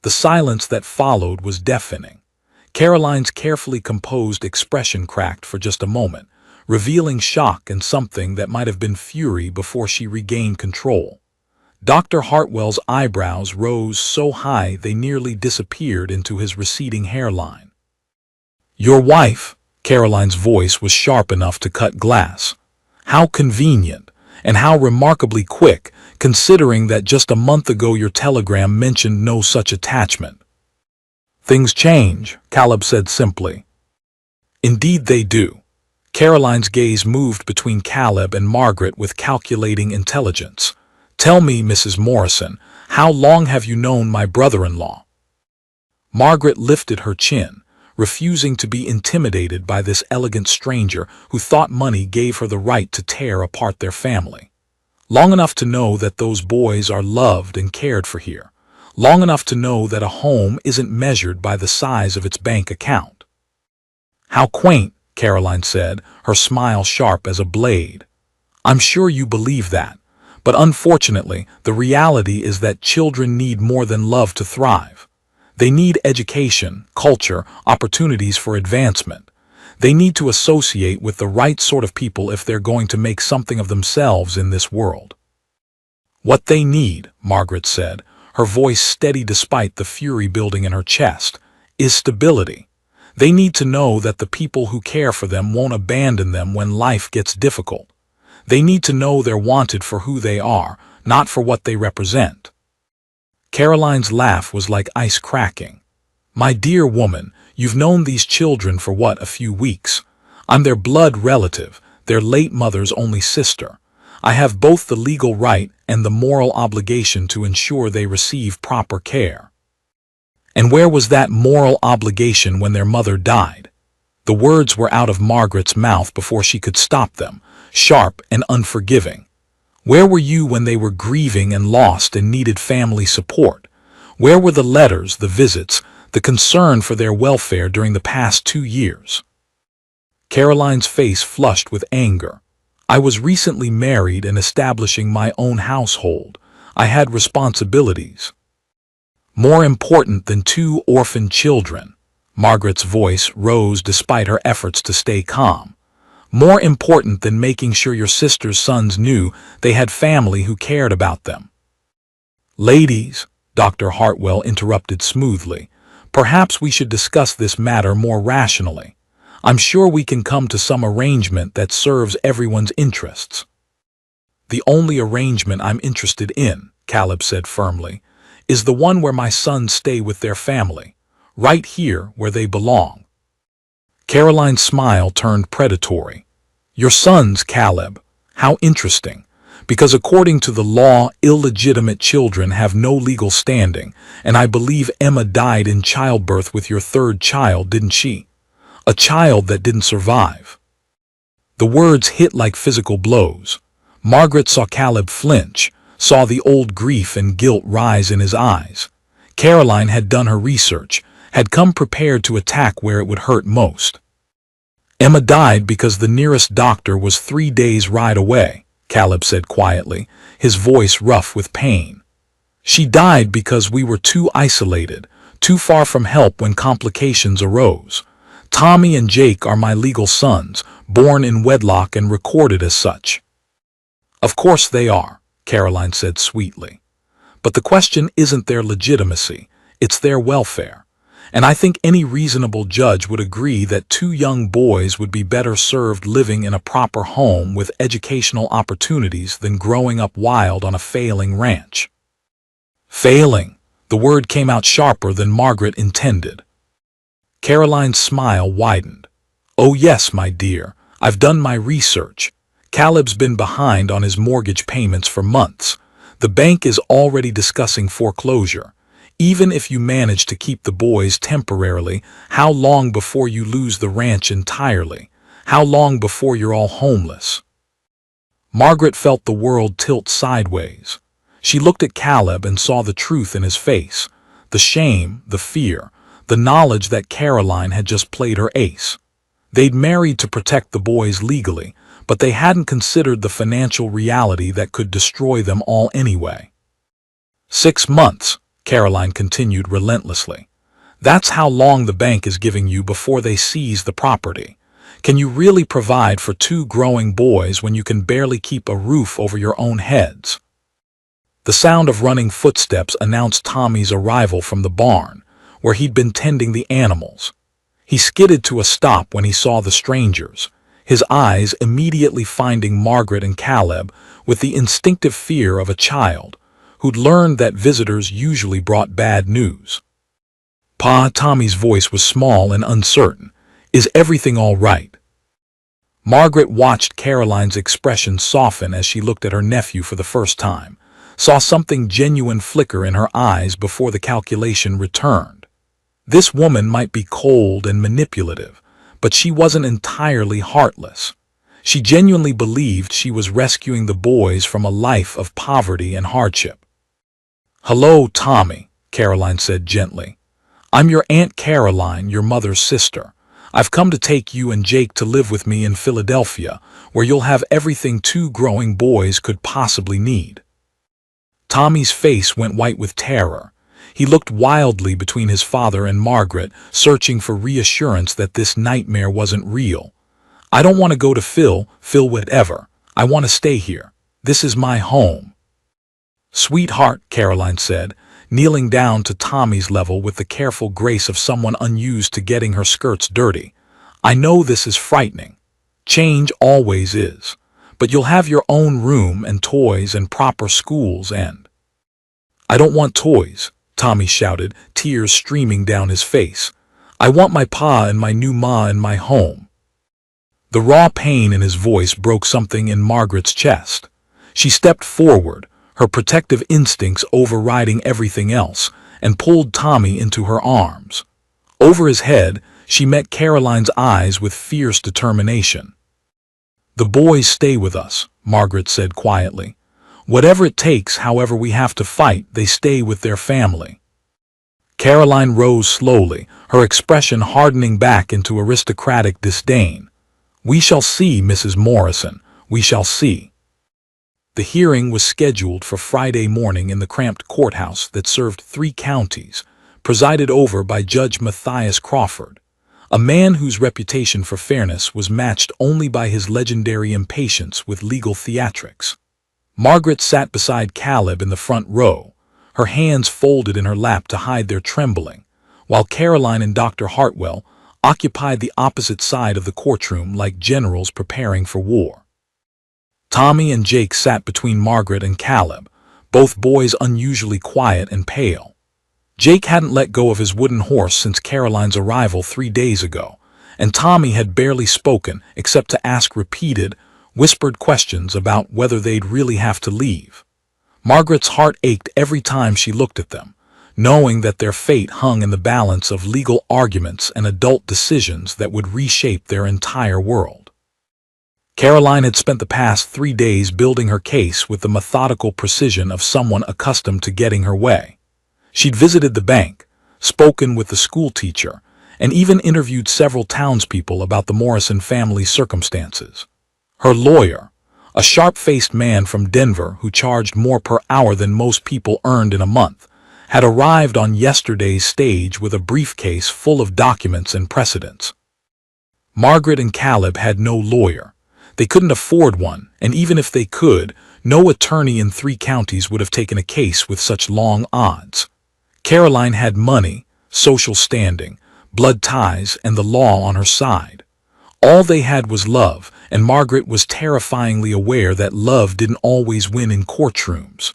The silence that followed was deafening. Caroline's carefully composed expression cracked for just a moment, revealing shock and something that might have been fury before she regained control. Dr. Hartwell's eyebrows rose so high they nearly disappeared into his receding hairline. "Your wife," Caroline's voice was sharp enough to cut glass. "How convenient. And how remarkably quick, considering that just a month ago your telegram mentioned no such attachment. Things change, Caleb said simply. Indeed they do. Caroline's gaze moved between Caleb and Margaret with calculating intelligence. Tell me, Mrs. Morrison, how long have you known my brother-in-law? Margaret lifted her chin, refusing to be intimidated by this elegant stranger who thought money gave her the right to tear apart their family. Long enough to know that those boys are loved and cared for here. Long enough to know that a home isn't measured by the size of its bank account. How quaint, Caroline said, her smile sharp as a blade. I'm sure you believe that, but unfortunately, the reality is that children need more than love to thrive. They need education, culture, opportunities for advancement. They need to associate with the right sort of people if they're going to make something of themselves in this world. What they need, Margaret said, her voice steady despite the fury building in her chest, is stability. They need to know that the people who care for them won't abandon them when life gets difficult. They need to know they're wanted for who they are, not for what they represent. Caroline's laugh was like ice cracking. My dear woman, you've known these children for what, a few weeks? I'm their blood relative, their late mother's only sister. I have both the legal right and the moral obligation to ensure they receive proper care. And where was that moral obligation when their mother died? The words were out of Margaret's mouth before she could stop them, sharp and unforgiving. Where were you when they were grieving and lost and needed family support? Where were the letters, the visits, the concern for their welfare during the past 2 years? Caroline's face flushed with anger. I was recently married and establishing my own household. I had responsibilities. More important than 2 orphan children. Margaret's voice rose despite her efforts to stay calm. More important than making sure your sister's sons knew they had family who cared about them. Ladies, Dr. Hartwell interrupted smoothly, perhaps we should discuss this matter more rationally. I'm sure we can come to some arrangement that serves everyone's interests. The only arrangement I'm interested in, Caleb said firmly, is the one where my sons stay with their family, right here where they belong. Caroline's smile turned predatory. Your sons, Caleb. How interesting. Because according to the law, illegitimate children have no legal standing, and I believe Emma died in childbirth with your 3rd child, didn't she? A child that didn't survive. The words hit like physical blows. Margaret saw Caleb flinch, saw the old grief and guilt rise in his eyes. Caroline had done her research, had come prepared to attack where it would hurt most. Emma died because the nearest doctor was 3 days' ride away, Caleb said quietly, his voice rough with pain. She died because we were too isolated, too far from help when complications arose. Tommy and Jake are my legal sons, born in wedlock and recorded as such. Of course they are, Caroline said sweetly. But the question isn't their legitimacy, it's their welfare. And I think any reasonable judge would agree that 2 young boys would be better served living in a proper home with educational opportunities than growing up wild on a failing ranch. Failing. The word came out sharper than Margaret intended. Caroline's smile widened. Oh yes, my dear, I've done my research. Caleb's been behind on his mortgage payments for months. The bank is already discussing foreclosure. Even if you manage to keep the boys temporarily, how long before you lose the ranch entirely? How long before you're all homeless? Margaret felt the world tilt sideways. She looked at Caleb and saw the truth in his face, the shame, the fear, the knowledge that Caroline had just played her ace. They'd married to protect the boys legally, but they hadn't considered the financial reality that could destroy them all anyway. 6 months, Caroline continued relentlessly. That's how long the bank is giving you before they seize the property. Can you really provide for 2 growing boys when you can barely keep a roof over your own heads? The sound of running footsteps announced Tommy's arrival from the barn, where he'd been tending the animals. He skidded to a stop when he saw the strangers. his eyes immediately finding Margaret and Caleb with the instinctive fear of a child who'd learned that visitors usually brought bad news. Pa, Tommy's voice was small and uncertain. Is everything all right? Margaret watched Caroline's expression soften as she looked at her nephew for the first time, saw something genuine flicker in her eyes before the calculation returned. This woman might be cold and manipulative, but she wasn't entirely heartless. She genuinely believed she was rescuing the boys from a life of poverty and hardship. "Hello, Tommy," Caroline said gently. "I'm your Aunt Caroline, your mother's sister. I've come to take you and Jake to live with me in Philadelphia, where you'll have everything two growing boys could possibly need." Tommy's face went white with terror. He looked wildly between his father and Margaret, searching for reassurance that this nightmare wasn't real. "I don't want to go to Phil whatever. I want to stay here. This is my home." "Sweetheart," Caroline said, kneeling down to Tommy's level with the careful grace of someone unused to getting her skirts dirty. "I know this is frightening. Change always is. But you'll have your own room and toys and proper schools and—" "I don't want toys," Tommy shouted, tears streaming down his face. "I want my pa and my new ma in my home." The raw pain in his voice broke something in Margaret's chest. She stepped forward, her protective instincts overriding everything else, and pulled Tommy into her arms. Over his head, she met Caroline's eyes with fierce determination. "The boys stay with us," Margaret said quietly. "Whatever it takes, however we have to fight, they stay with their family." Caroline rose slowly, her expression hardening back into aristocratic disdain. "We shall see, Mrs. Morrison, we shall see." The hearing was scheduled for Friday morning in the cramped courthouse that served 3 counties, presided over by Judge Matthias Crawford, a man whose reputation for fairness was matched only by his legendary impatience with legal theatrics. Margaret sat beside Caleb in the front row, her hands folded in her lap to hide their trembling, while Caroline and Dr. Hartwell occupied the opposite side of the courtroom like generals preparing for war. Tommy and Jake sat between Margaret and Caleb, both boys unusually quiet and pale. Jake hadn't let go of his wooden horse since Caroline's arrival 3 days ago, and Tommy had barely spoken except to ask repeated, whispered questions about whether they'd really have to leave. Margaret's heart ached every time she looked at them, knowing that their fate hung in the balance of legal arguments and adult decisions that would reshape their entire world. Caroline had spent the past 3 days building her case with the methodical precision of someone accustomed to getting her way. She'd visited the bank, spoken with the school teacher, and even interviewed several townspeople about the Morrison family's circumstances. Her lawyer, a sharp-faced man from Denver who charged more per hour than most people earned in a month, had arrived on yesterday's stage with a briefcase full of documents and precedents. Margaret and Caleb had no lawyer. They couldn't afford one, and even if they could, no attorney in 3 counties would have taken a case with such long odds. Caroline had money, social standing, blood ties, and the law on her side. All they had was love, and Margaret was terrifyingly aware that love didn't always win in courtrooms.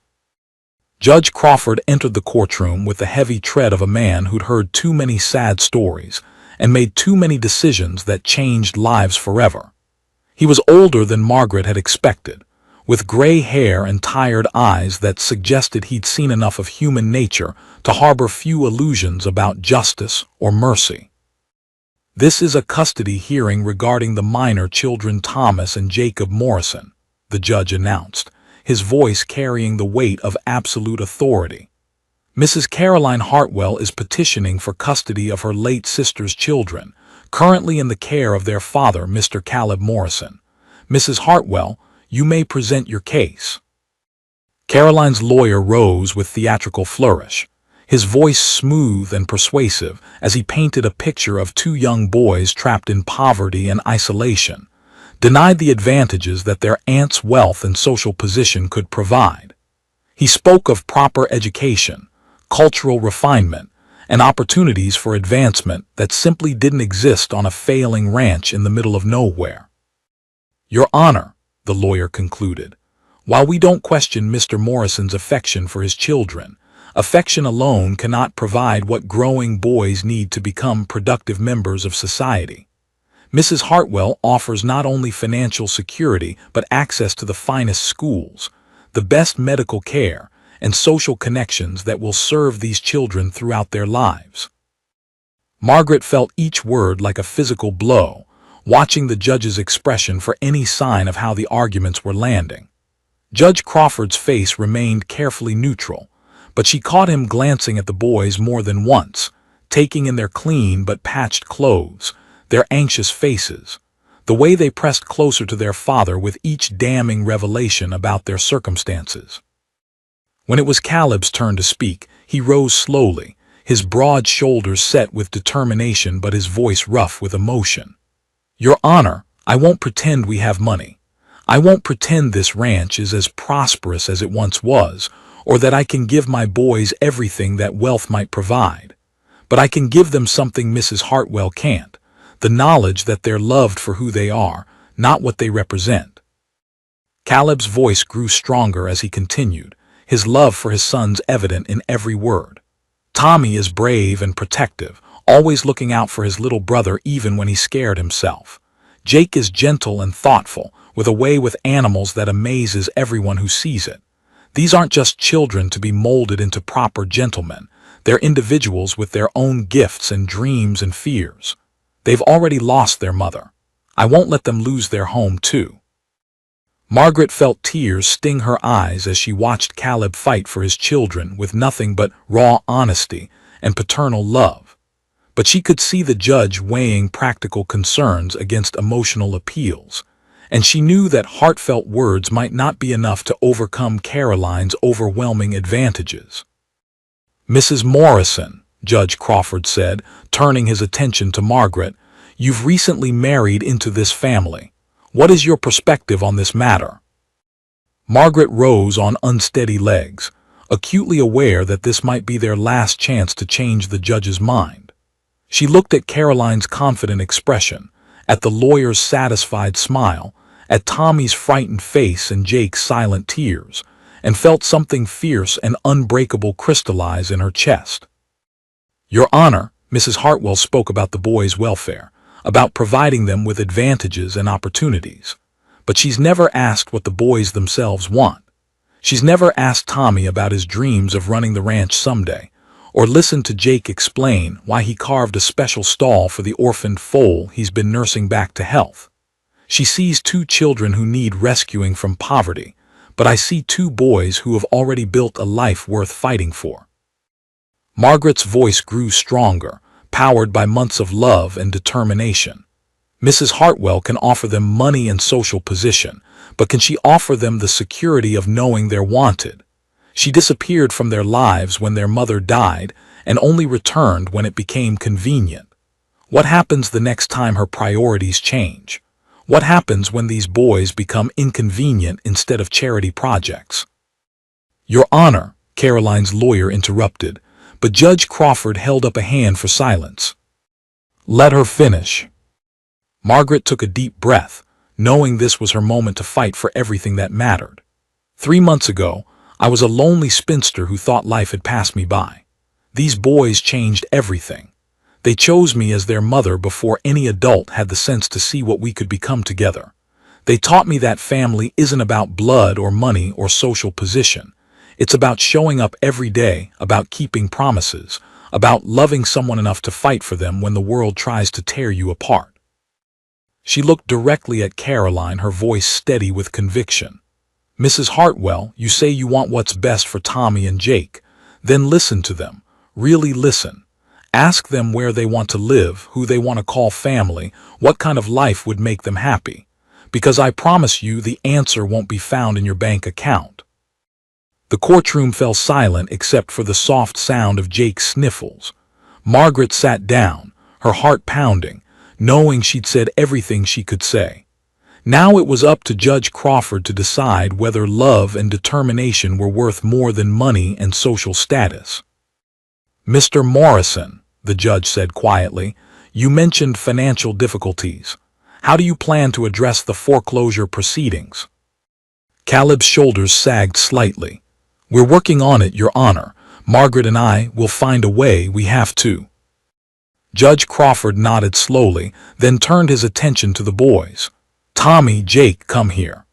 Judge Crawford entered the courtroom with the heavy tread of a man who'd heard too many sad stories and made too many decisions that changed lives forever. He was older than Margaret had expected, with gray hair and tired eyes that suggested he'd seen enough of human nature to harbor few illusions about justice or mercy. "This is a custody hearing regarding the minor children Thomas and Jacob Morrison," the judge announced, his voice carrying the weight of absolute authority. "Mrs. Caroline Hartwell is petitioning for custody of her late sister's children, currently in the care of their father, Mr. Caleb Morrison. Mrs. Hartwell, you may present your case." Caroline's lawyer rose with theatrical flourish, his voice smooth and persuasive as he painted a picture of 2 young boys trapped in poverty and isolation, denied the advantages that their aunt's wealth and social position could provide. He spoke of proper education, cultural refinement, and opportunities for advancement that simply didn't exist on a failing ranch in the middle of nowhere. Your Honor, the lawyer concluded, while we don't question Mr. Morrison's affection for his children, affection alone cannot provide what growing boys need to become productive members of society. Mrs. Hartwell offers not only financial security but access to the finest schools, the best medical care, and social connections that will serve these children throughout their lives. Margaret felt each word like a physical blow, watching the judge's expression for any sign of how the arguments were landing. Judge Crawford's face remained carefully neutral, but she caught him glancing at the boys more than once, taking in their clean but patched clothes, their anxious faces, the way they pressed closer to their father with each damning revelation about their circumstances. When it was Caleb's turn to speak, he rose slowly, his broad shoulders set with determination but his voice rough with emotion. Your Honor, I won't pretend we have money. I won't pretend this ranch is as prosperous as it once was, or that I can give my boys everything that wealth might provide. But I can give them something Mrs. Hartwell can't, the knowledge that they're loved for who they are, not what they represent. Caleb's voice grew stronger as he continued, his love for his sons evident in every word. Tommy is brave and protective, always looking out for his little brother even when he's scared himself. Jake is gentle and thoughtful, with a way with animals that amazes everyone who sees it. These aren't just children to be molded into proper gentlemen. They're individuals with their own gifts and dreams and fears. They've already lost their mother. I won't let them lose their home too. Margaret felt tears sting her eyes as she watched Caleb fight for his children with nothing but raw honesty and paternal love. But she could see the judge weighing practical concerns against emotional appeals, and she knew that heartfelt words might not be enough to overcome Caroline's overwhelming advantages. Mrs. Morrison, Judge Crawford said, turning his attention to Margaret, you've recently married into this family. What is your perspective on this matter? Margaret rose on unsteady legs, acutely aware that this might be their last chance to change the judge's mind. She looked at Caroline's confident expression, at the lawyer's satisfied smile, at Tommy's frightened face and Jake's silent tears, and felt something fierce and unbreakable crystallize in her chest. Your Honor, Mrs. Hartwell spoke about the boys' welfare, about providing them with advantages and opportunities. But she's never asked what the boys themselves want. She's never asked Tommy about his dreams of running the ranch someday, or listened to Jake explain why he carved a special stall for the orphaned foal he's been nursing back to health. She sees two children who need rescuing from poverty, but I see two boys who have already built a life worth fighting for. Margaret's voice grew stronger, powered by months of love and determination. Mrs. Hartwell can offer them money and social position, but can she offer them the security of knowing they're wanted? She disappeared from their lives when their mother died and only returned when it became convenient. What happens the next time her priorities change? What happens when these boys become inconvenient instead of charity projects? Your Honor, Caroline's lawyer interrupted, but Judge Crawford held up a hand for silence. Let her finish. Margaret took a deep breath, knowing this was her moment to fight for everything that mattered. 3 months ago, I was a lonely spinster who thought life had passed me by. These boys changed everything. They chose me as their mother before any adult had the sense to see what we could become together. They taught me that family isn't about blood or money or social position. It's about showing up every day, about keeping promises, about loving someone enough to fight for them when the world tries to tear you apart. She looked directly at Caroline, her voice steady with conviction. Mrs. Hartwell, you say you want what's best for Tommy and Jake. Then listen to them. Really listen. Ask them where they want to live, who they want to call family, what kind of life would make them happy. Because I promise you the answer won't be found in your bank account. The courtroom fell silent except for the soft sound of Jake's sniffles. Margaret sat down, her heart pounding, knowing she'd said everything she could say. Now it was up to Judge Crawford to decide whether love and determination were worth more than money and social status. Mr. Morrison, the judge said quietly, you mentioned financial difficulties. How do you plan to address the foreclosure proceedings? Caleb's shoulders sagged slightly. We're working on it, Your Honor. Margaret and I will find a way. We have to. Judge Crawford nodded slowly, then turned his attention to the boys. Tommy, Jake, come here.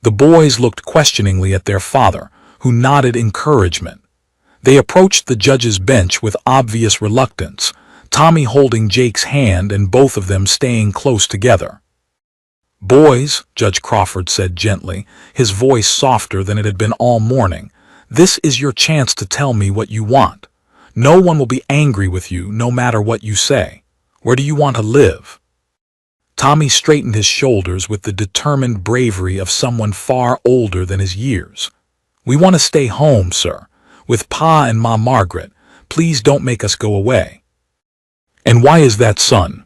The boys looked questioningly at their father, who nodded encouragement. They approached the judge's bench with obvious reluctance, Tommy holding Jake's hand and both of them staying close together. Boys, Judge Crawford said gently, his voice softer than it had been all morning, this is your chance to tell me what you want. No one will be angry with you no matter what you say. Where do you want to live? Tommy straightened his shoulders with the determined bravery of someone far older than his years. We want to stay home, sir, with Pa and Ma Margaret. Please don't make us go away. And why is that, son?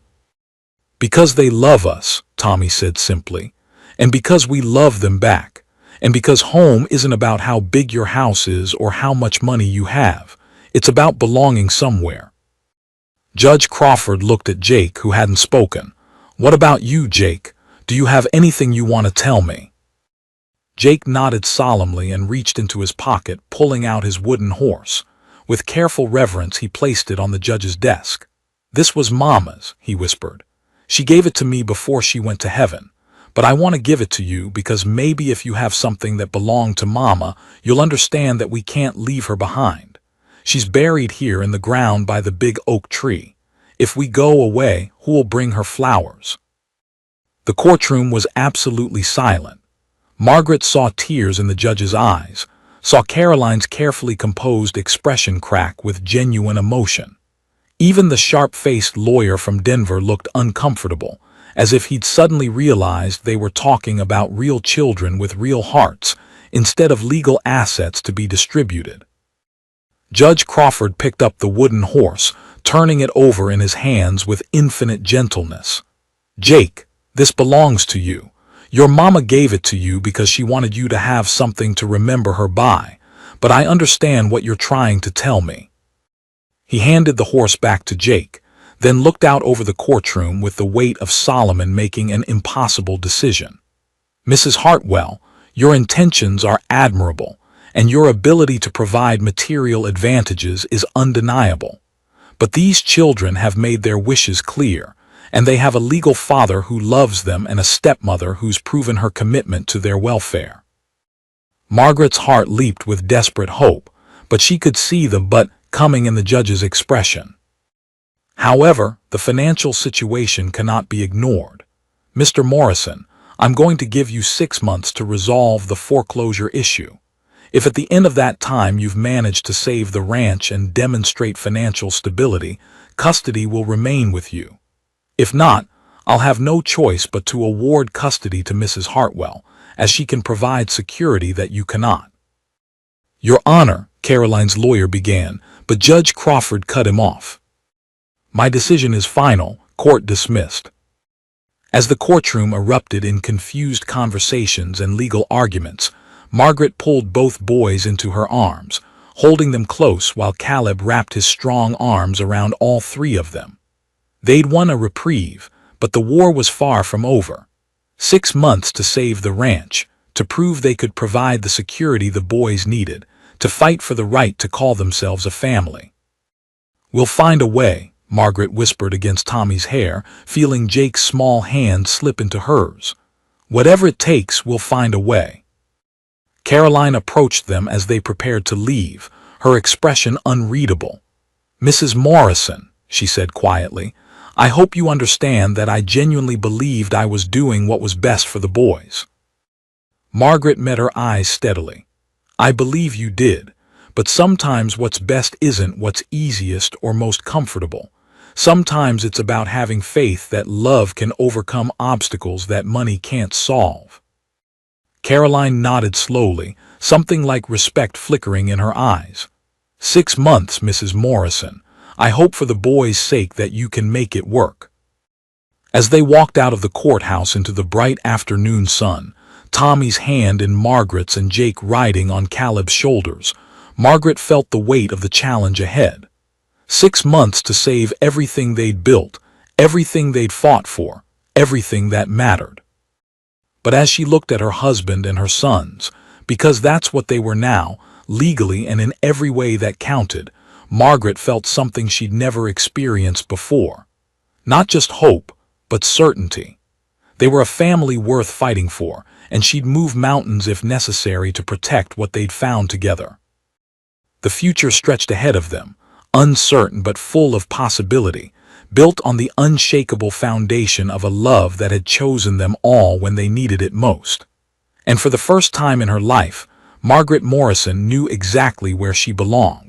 Because they love us, Tommy said simply, and because we love them back, and because home isn't about how big your house is or how much money you have. It's about belonging somewhere. Judge Crawford looked at Jake, who hadn't spoken. What about you, Jake? Do you have anything you want to tell me? Jake nodded solemnly and reached into his pocket, pulling out his wooden horse. With careful reverence, he placed it on the judge's desk. This was Mama's, he whispered. She gave it to me before she went to heaven. But I want to give it to you because maybe if you have something that belonged to Mama, you'll understand that we can't leave her behind. She's buried here in the ground by the big oak tree. If we go away, who will bring her flowers? The courtroom was absolutely silent. Margaret saw tears in the judge's eyes, saw Caroline's carefully composed expression crack with genuine emotion. Even the sharp-faced lawyer from Denver looked uncomfortable, as if he'd suddenly realized they were talking about real children with real hearts, instead of legal assets to be distributed. Judge Crawford picked up the wooden horse, turning it over in his hands with infinite gentleness. Jake, this belongs to you. Your mama gave it to you because she wanted you to have something to remember her by, but I understand what you're trying to tell me. He handed the horse back to Jake, then looked out over the courtroom with the weight of Solomon making an impossible decision. Mrs. Hartwell, your intentions are admirable, and your ability to provide material advantages is undeniable. But these children have made their wishes clear, and they have a legal father who loves them and a stepmother who's proven her commitment to their welfare. Margaret's heart leaped with desperate hope, but she could see the but coming in the judge's expression. However, the financial situation cannot be ignored. Mr. Morrison, I'm going to give you 6 months to resolve the foreclosure issue. If at the end of that time you've managed to save the ranch and demonstrate financial stability, custody will remain with you. If not, I'll have no choice but to award custody to Mrs. Hartwell, as she can provide security that you cannot. Your Honor, Caroline's lawyer began, but Judge Crawford cut him off. My decision is final, court dismissed. As the courtroom erupted in confused conversations and legal arguments, Margaret pulled both boys into her arms, holding them close while Caleb wrapped his strong arms around all 3 of them. They'd won a reprieve, but the war was far from over. 6 months to save the ranch, to prove they could provide the security the boys needed, to fight for the right to call themselves a family. We'll find a way, Margaret whispered against Tommy's hair, feeling Jake's small hand slip into hers. Whatever it takes, we'll find a way. Caroline approached them as they prepared to leave, her expression unreadable. Mrs. Morrison, she said quietly, I hope you understand that I genuinely believed I was doing what was best for the boys. Margaret met her eyes steadily. I believe you did, but sometimes what's best isn't what's easiest or most comfortable. Sometimes it's about having faith that love can overcome obstacles that money can't solve. Caroline nodded slowly, something like respect flickering in her eyes. 6 months, Mrs. Morrison. I hope for the boys' sake that you can make it work. As they walked out of the courthouse into the bright afternoon sun, Tommy's hand in Margaret's and Jake riding on Caleb's shoulders, Margaret felt the weight of the challenge ahead. 6 months to save everything they'd built, everything they'd fought for, everything that mattered. But as she looked at her husband and her sons, because that's what they were now, legally and in every way that counted, Margaret felt something she'd never experienced before. Not just hope, but certainty. They were a family worth fighting for, and she'd move mountains if necessary to protect what they'd found together. The future stretched ahead of them, uncertain but full of possibility, built on the unshakable foundation of a love that had chosen them all when they needed it most. And for the first time in her life, Margaret Morrison knew exactly where she belonged.